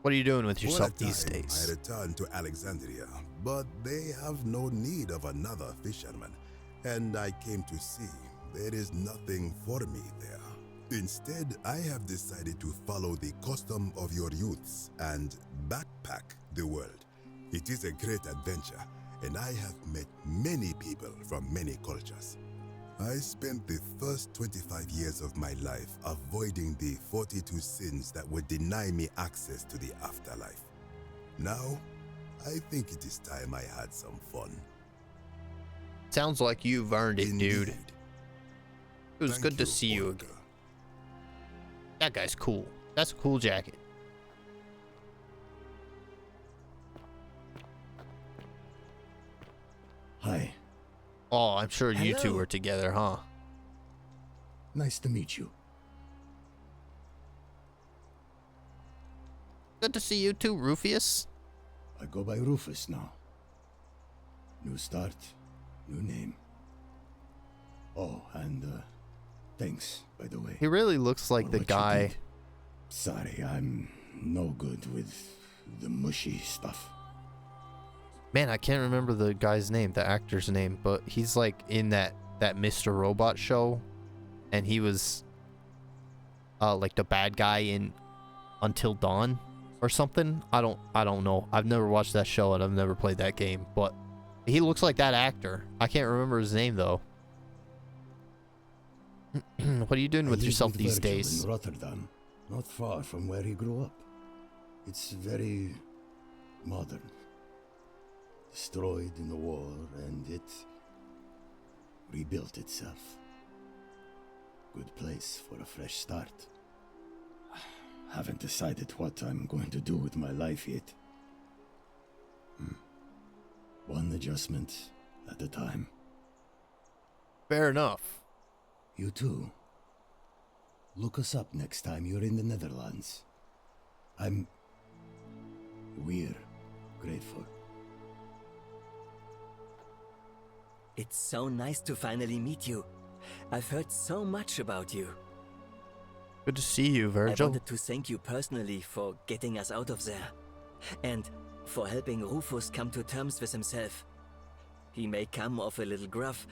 What are you doing with For a yourself these time, days? I returned to Alexandria, but they have no need of another fisherman, and I came to see there is nothing for me there. Instead, I have decided to follow the custom of your youths and backpack the world. It is a great adventure, and I have met many people from many cultures. I spent the first 25 years of my life avoiding the 42 sins that would deny me access to the afterlife. Now, I think it is time I had some fun. Sounds like you've earned it, dude. It was Thank good to you, see you again. That guy's cool. That's a cool jacket. Hi. Oh, I'm sure you two Hello. were together, huh? Nice to meet you. Good to see you too, Rufius. I go by Rufus now. New start, new name. Oh, and thanks, by the way. He really looks like for the what you guy. did. Sorry, I'm no good with the mushy stuff. Man, I can't remember the guy's name, the actor's name, but he's like in that Mr. Robot show, and he was like the bad guy in Until Dawn or something. I don't know. I've never watched that show and I've never played that game, but he looks like that actor. I can't remember his name though. What are you doing I with live yourself with these Virgil days? in Rotterdam, not far from where he grew up. It's very modern. Destroyed in the war, and it rebuilt itself. Good place for a fresh start. Haven't decided what I'm going to do with my life yet. One adjustment at a time. Fair enough. You too. Look us up next time you're in the Netherlands. We're grateful. It's so nice to finally meet you. I've heard so much about you. Good to see you, I Virgil. wanted to thank you personally for getting us out of there. And for helping Rufus come to terms with himself. He may come off a little gruff,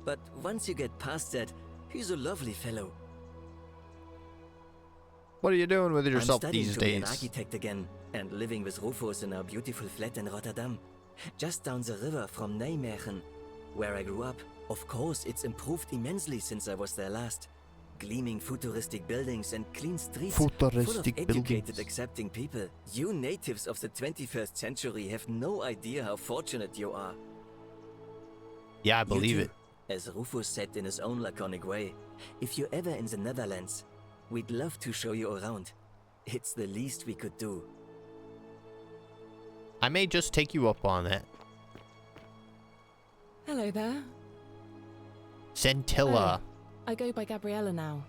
but once you get past that, he's a lovely fellow. What are you doing with yourself I'm studying these to be an days? architect again, and living with Rufus in our beautiful flat in Rotterdam, just down the river from Nijmegen, where I grew up. Of course, it's improved immensely since I was there last. gleaming futuristic buildings and clean streets full of Futuristic educated, buildings. accepting people. You natives of the 21st century have no idea how fortunate you are. Yeah, I believe You it. too. As Rufus said in his own laconic way, if you're ever in the Netherlands, we'd love to show you around. It's the least we could do. I may just take you up on that. Hello there. Centilla. Oh, I go by Gabriella now.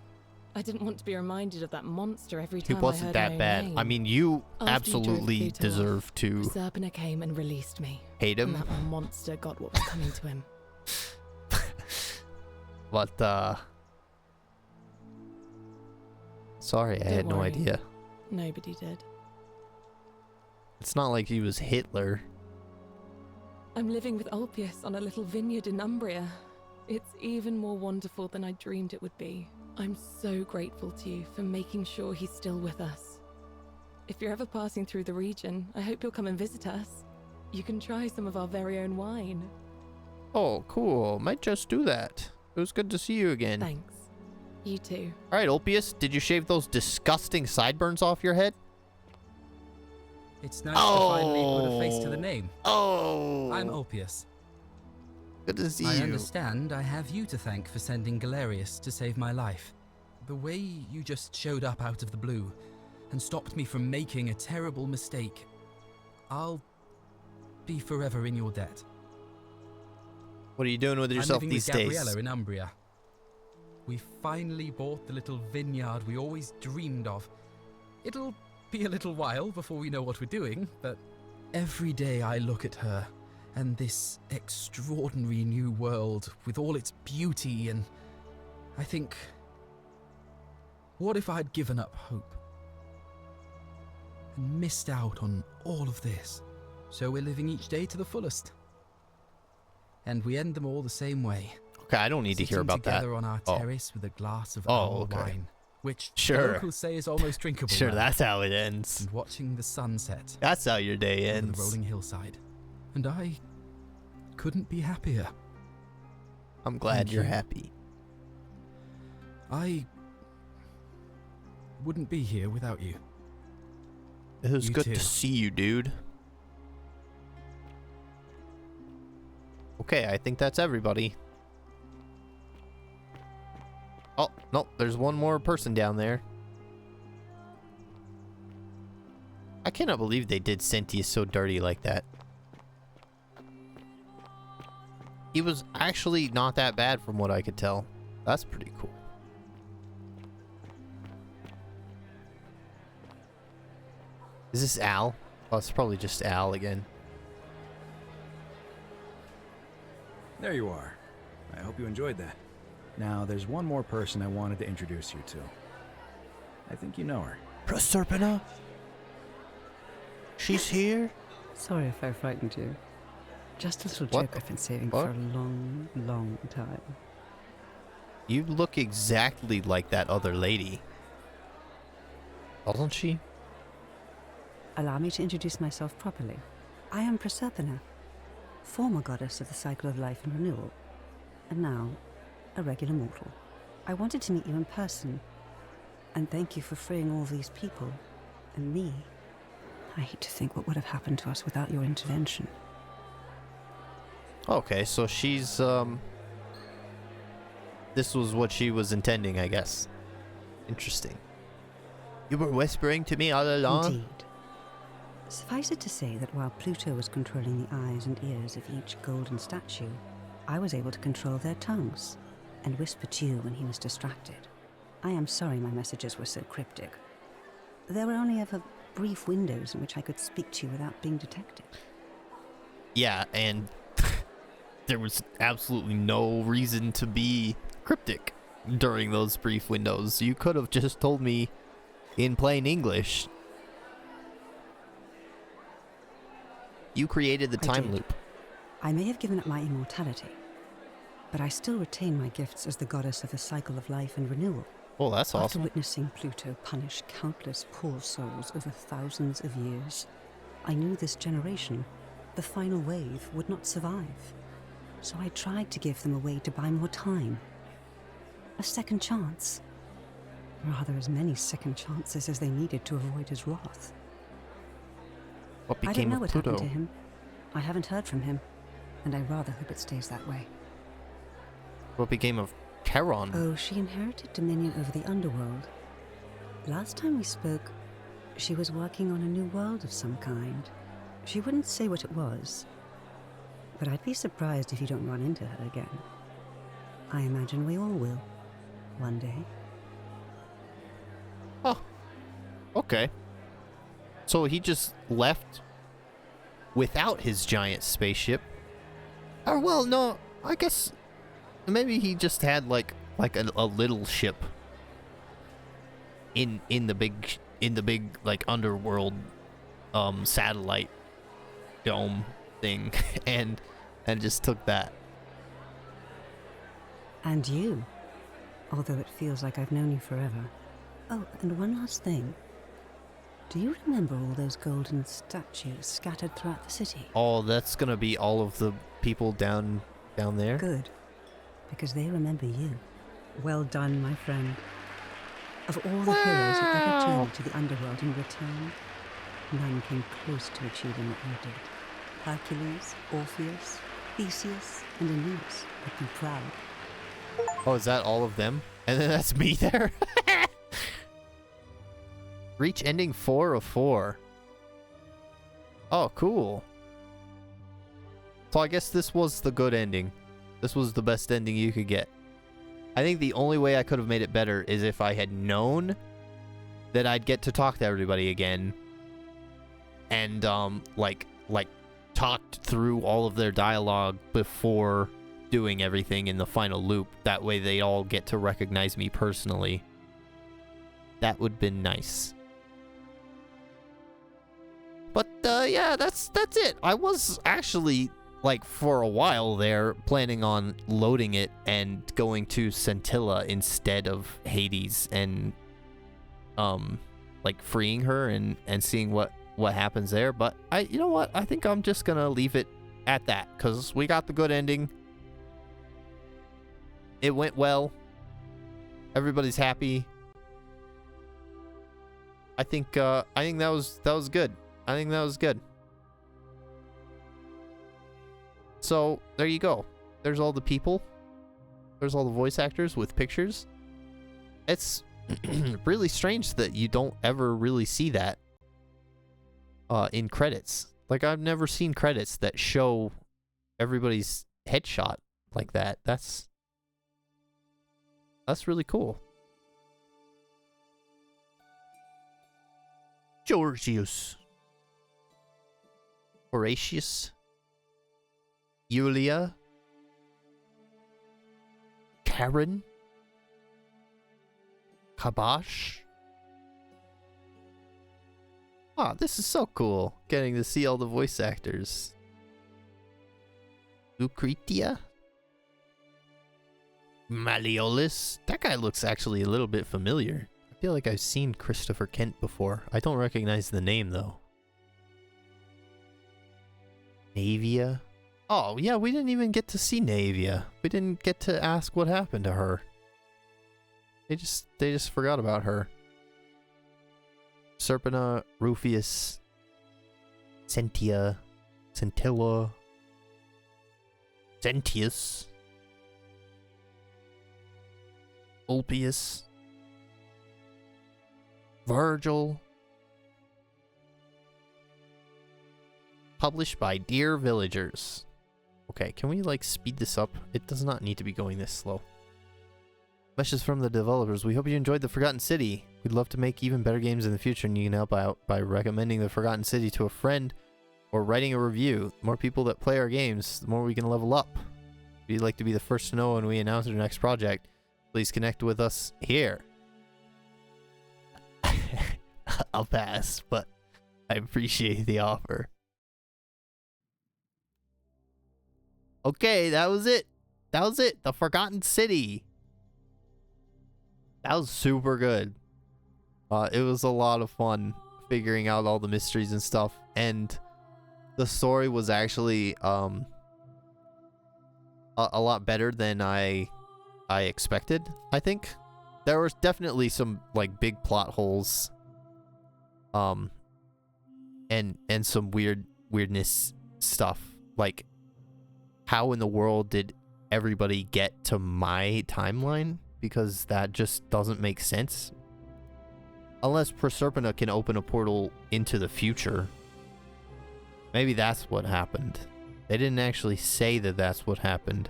I didn't want to be reminded of that monster every He time wasn't I heard that my bad. name. I mean, you After you drove absolutely Pluto off, deserve to Serpina came and released me. hate him. And that monster got what was coming to him. But, sorry, I Don't had no worry. idea. Nobody did. It's not like he was Hitler. I'm living with Ulpius on a little vineyard in Umbria. It's even more wonderful than I dreamed it would be. I'm so grateful to you for making sure he's still with us. If you're ever passing through the region, I hope you'll come and visit us. You can try some of our very own wine. Oh, cool. Might just do that. It was good to see you again. Thanks. You too. All right, Ulpius, did you shave those disgusting sideburns off your head? It's nice to finally put a face to the name. Oh. I'm Ulpius. Good to see I you. understand I have you to thank for sending Galerius to save my life. The way you just showed up out of the blue and stopped me from making a terrible mistake, I'll be forever in your debt. What are you doing with yourself I'm living these with Gabriella days? in Umbria. We finally bought the little vineyard we always dreamed of. It'll be a little while before we know what we're doing, but every day I look at her and this extraordinary new world with all its beauty, and I think, what if I'd given up hope and missed out on all of this? So we're living each day to the fullest. And we end them all the same way. Okay, I don't need to hear Sitting about that. together on our Oh. terrace with a glass of Oh, our okay. wine, which Sure. locals say is almost drinkable. Sure, now, that's how it ends. and watching the sunset That's how your day over ends. the rolling hillside. And I couldn't be happier. I'm glad Thank you're you. happy. I wouldn't be here without you. It was You good too. to see you, dude. Okay, I think that's everybody. Oh, no, there's one more person down there. I cannot believe they did Sentius so dirty like that. He was actually not that bad from what I could tell. That's pretty cool. Is this Al? Oh, it's probably just Al again. There you are. I hope you enjoyed that. Now, there's one more person I wanted to introduce you to. I think you know her. Proserpina? She's here? Sorry if I frightened you. Just a little What joke the I've been saving fuck? for a long, long time. You look exactly like that other lady. Doesn't she? Allow me to introduce myself properly. I am Proserpina, former goddess of the cycle of life and renewal, and now a regular mortal. I wanted to meet you in person, and thank you for freeing all these people, and me. I hate to think what would have happened to us without your intervention. Okay, so she's, this was what she was intending, I guess. Interesting. You were whispering to me all along? Indeed. Suffice it to say that while Pluto was controlling the eyes and ears of each golden statue, I was able to control their tongues and whisper to you when he was distracted. I am sorry my messages were so cryptic. There were only ever brief windows in which I could speak to you without being detected. Yeah, and there was absolutely no reason to be cryptic during those brief windows. You could have just told me in plain English. You created the I time did. loop. I may have given up my immortality, but I still retain my gifts as the goddess of the cycle of life and renewal. Oh, that's After awesome. witnessing Pluto punish countless poor souls over thousands of years, I knew this generation, the final wave, would not survive. So I tried to give them a way to buy more time. A second chance. Rather as many second chances as they needed to avoid his wrath. What I don't became know of what Pluto? happened to him. I haven't heard from him, and I rather hope it stays that way. What became of Charon? Oh, she inherited dominion over the underworld. Last time we spoke, she was working on a new world of some kind. She wouldn't say what it was, but I'd be surprised if you don't run into her again. I imagine we all will, one day. Okay. So he just left without his giant spaceship. Or well, no, I guess maybe he just had like a little ship in the big like underworld satellite dome thing and just took that. And you, although it feels like I've known you forever. Oh, and one last thing. Do you remember all those golden statues scattered throughout the city? Oh, that's gonna be all of the people down there? Good, because they remember you. Well done, my friend. Of all the heroes who ever journeyed to the underworld in return, none came close to achieving what you did. Hercules, Orpheus, Theseus, and Aeneas would be proud. Oh, is that all of them? And then that's me there? Reach ending 4 of 4. Oh, cool. So I guess this was the good ending. This was the best ending you could get. I think the only way I could have made it better is if I had known that I'd get to talk to everybody again and like talked through all of their dialogue before doing everything in the final loop. That way they all get to recognize me personally. That would have been nice. But yeah, that's it. I was actually like for a while there planning on loading it and going to Scintilla instead of Hades and like freeing her and seeing what happens there. But you know what? I think I'm just gonna leave it at that because we got the good ending. It went well. Everybody's happy. I think that was good. I think that was good. So there you go. There's all the people. There's all the voice actors with pictures. It's really strange that you don't ever really see that in credits. Like I've never seen credits that show everybody's headshot like that. That's really cool. Georgius. Horatius. Julia. Karen. Kabash. Ah, this is so cool. Getting to see all the voice actors. Lucretia. Malleolus. That guy looks actually a little bit familiar. I feel like I've seen Christopher Kent before. I don't recognize the name though. Navia. Oh yeah, we didn't even get to see Navia. We didn't get to ask what happened to her. They just forgot about her. Serpina, Rufius, Sentia, Scintilla, Sentius, Ulpius, Virgil. Published by Dear Villagers. Okay, can we like speed this up? It does not need to be going this slow. Messages from the developers. We hope you enjoyed The Forgotten City. We'd love to make even better games in the future, and you can help out by recommending The Forgotten City to a friend or writing a review. The more people that play our games, the more we can level up. If you'd like to be the first to know when we announce our next project, please connect with us here. I'll pass, but I appreciate the offer. Okay, that was it. That was it. The Forgotten City. That was super good. It was a lot of fun figuring out all the mysteries and stuff. And the story was actually a lot better than I expected, I think. there was definitely some like big plot holes. And some weirdness stuff. Like, how in the world did everybody get to my timeline? Because that just doesn't make sense. Unless Proserpina can open a portal into the future. Maybe that's what happened. They didn't actually say that that's what happened.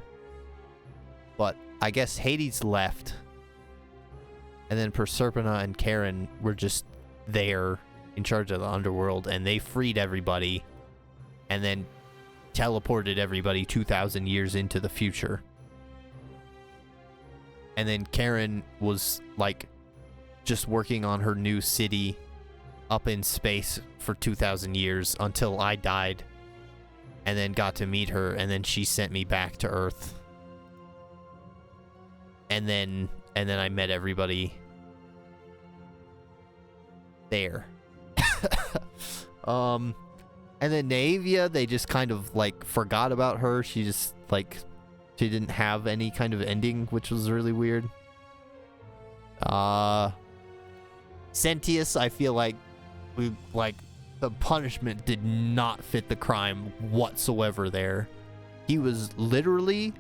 But I guess Hades left. And then Proserpina and Charon were just there in charge of the underworld, and they freed everybody and then teleported everybody 2,000 years into the future. And then Charon was like just working on her new city up in space for 2,000 years until I died, and then got to meet her, and then she sent me back to Earth. And then I met everybody there. And then Naevia, they just kind of like forgot about her. She just like, she didn't have any kind of ending, which was really weird. Sentius, I feel like the punishment did not fit the crime whatsoever there. He was literally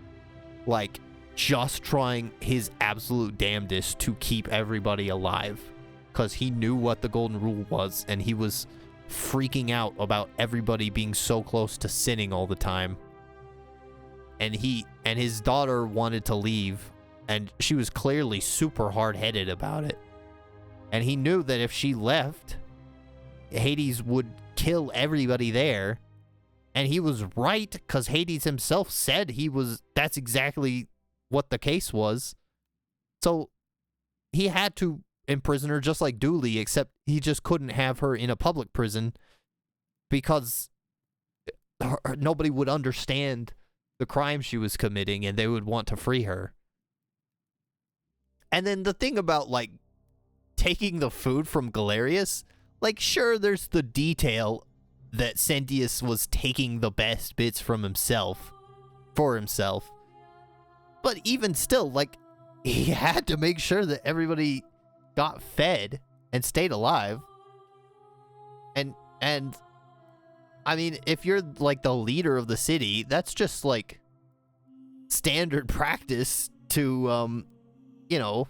like just trying his absolute damnedest to keep everybody alive, because he knew what the golden rule was, and he was freaking out about everybody being so close to sinning all the time. And his daughter wanted to leave, and she was clearly super hard-headed about it. And he knew that if she left, Hades would kill everybody there. And he was right, because Hades himself said that's exactly what the case was. So he had to imprison her just like Dooley, except he just couldn't have her in a public prison because nobody would understand the crime she was committing, and they would want to free her. And then the thing about like taking the food from Galerius, like, sure, there's the detail that Sentius was taking the best bits from himself for himself, but even still, like, he had to make sure that everybody got fed and stayed alive. And I mean, if you're like the leader of the city, that's just like standard practice to you know,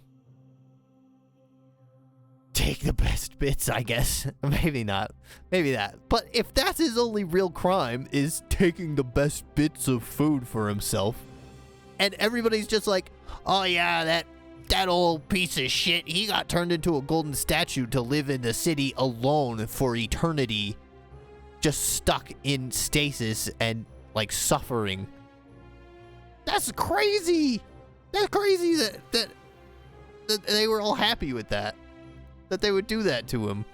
take the best bits, I guess. Maybe not. Maybe that. But if that's his only real crime, is taking the best bits of food for himself, and everybody's just like, oh yeah, that old piece of shit, he got turned into a golden statue to live in the city alone for eternity, just stuck in stasis and like suffering. That's crazy. That's crazy that they were all happy with that they would do that to him.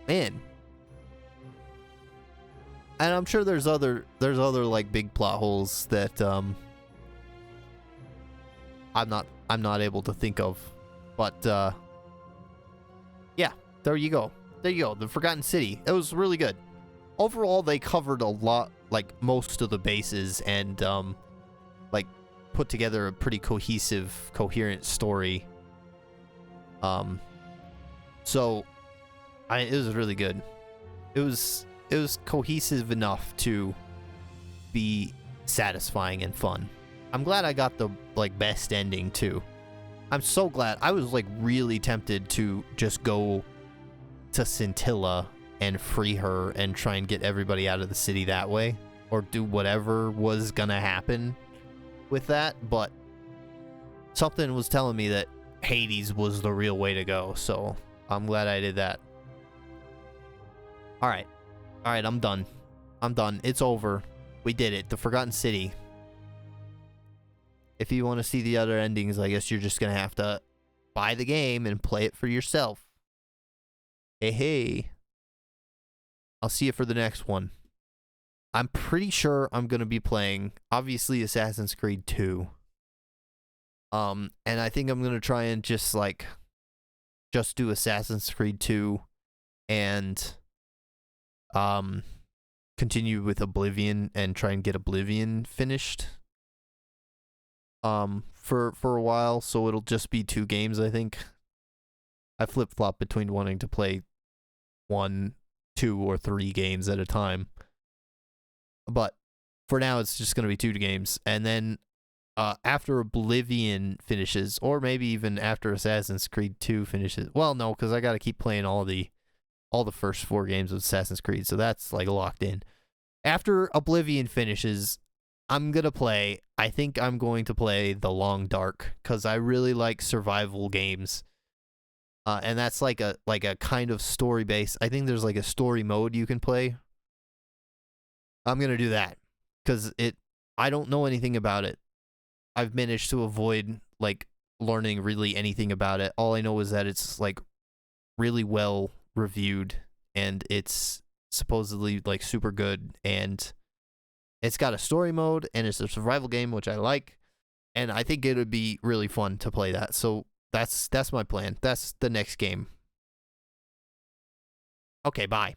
Man. And I'm sure there's other like big plot holes that I'm not able to think of. But yeah, there you go. The Forgotten City. It was really good. Overall, they covered a lot, like most of the bases, and like put together a pretty cohesive, coherent story. So it was really good. It was cohesive enough to be satisfying and fun. I'm glad I got the like best ending too. I'm so glad. I was like really tempted to just go to Scintilla and free her and try and get everybody out of the city that way, or do whatever was gonna happen with that, but something was telling me that Hades was the real way to go, so I'm glad I did that. Alright, I'm done. It's over. We did it. The Forgotten City. If you want to see the other endings, I guess you're just gonna have to buy the game and play it for yourself. Hey. I'll see you for the next one. I'm pretty sure I'm gonna be playing, obviously, Assassin's Creed 2. And I think I'm gonna try and just do Assassin's Creed 2 and continue with Oblivion and try and get Oblivion finished. for a while, so it'll just be 2 games, I think. I flip-flop between wanting to play 1, 2, or 3 games at a time. But for now, it's just going to be 2 games. And then after Oblivion finishes, or maybe even after Assassin's Creed 2 finishes. Well, no, because I got to keep playing all the first 4 games of Assassin's Creed, so that's like locked in. After Oblivion finishes, I think I'm going to play The Long Dark, because I really like survival games. And that's like a kind of story based. I think there's like a story mode you can play. I'm gonna do that because I don't know anything about it. I've managed to avoid like learning really anything about it. All I know is that it's like really well reviewed and it's supposedly like super good, and it's got a story mode and it's a survival game, which I like, and I think it would be really fun to play that. So that's my plan. That's the next game. Okay, bye.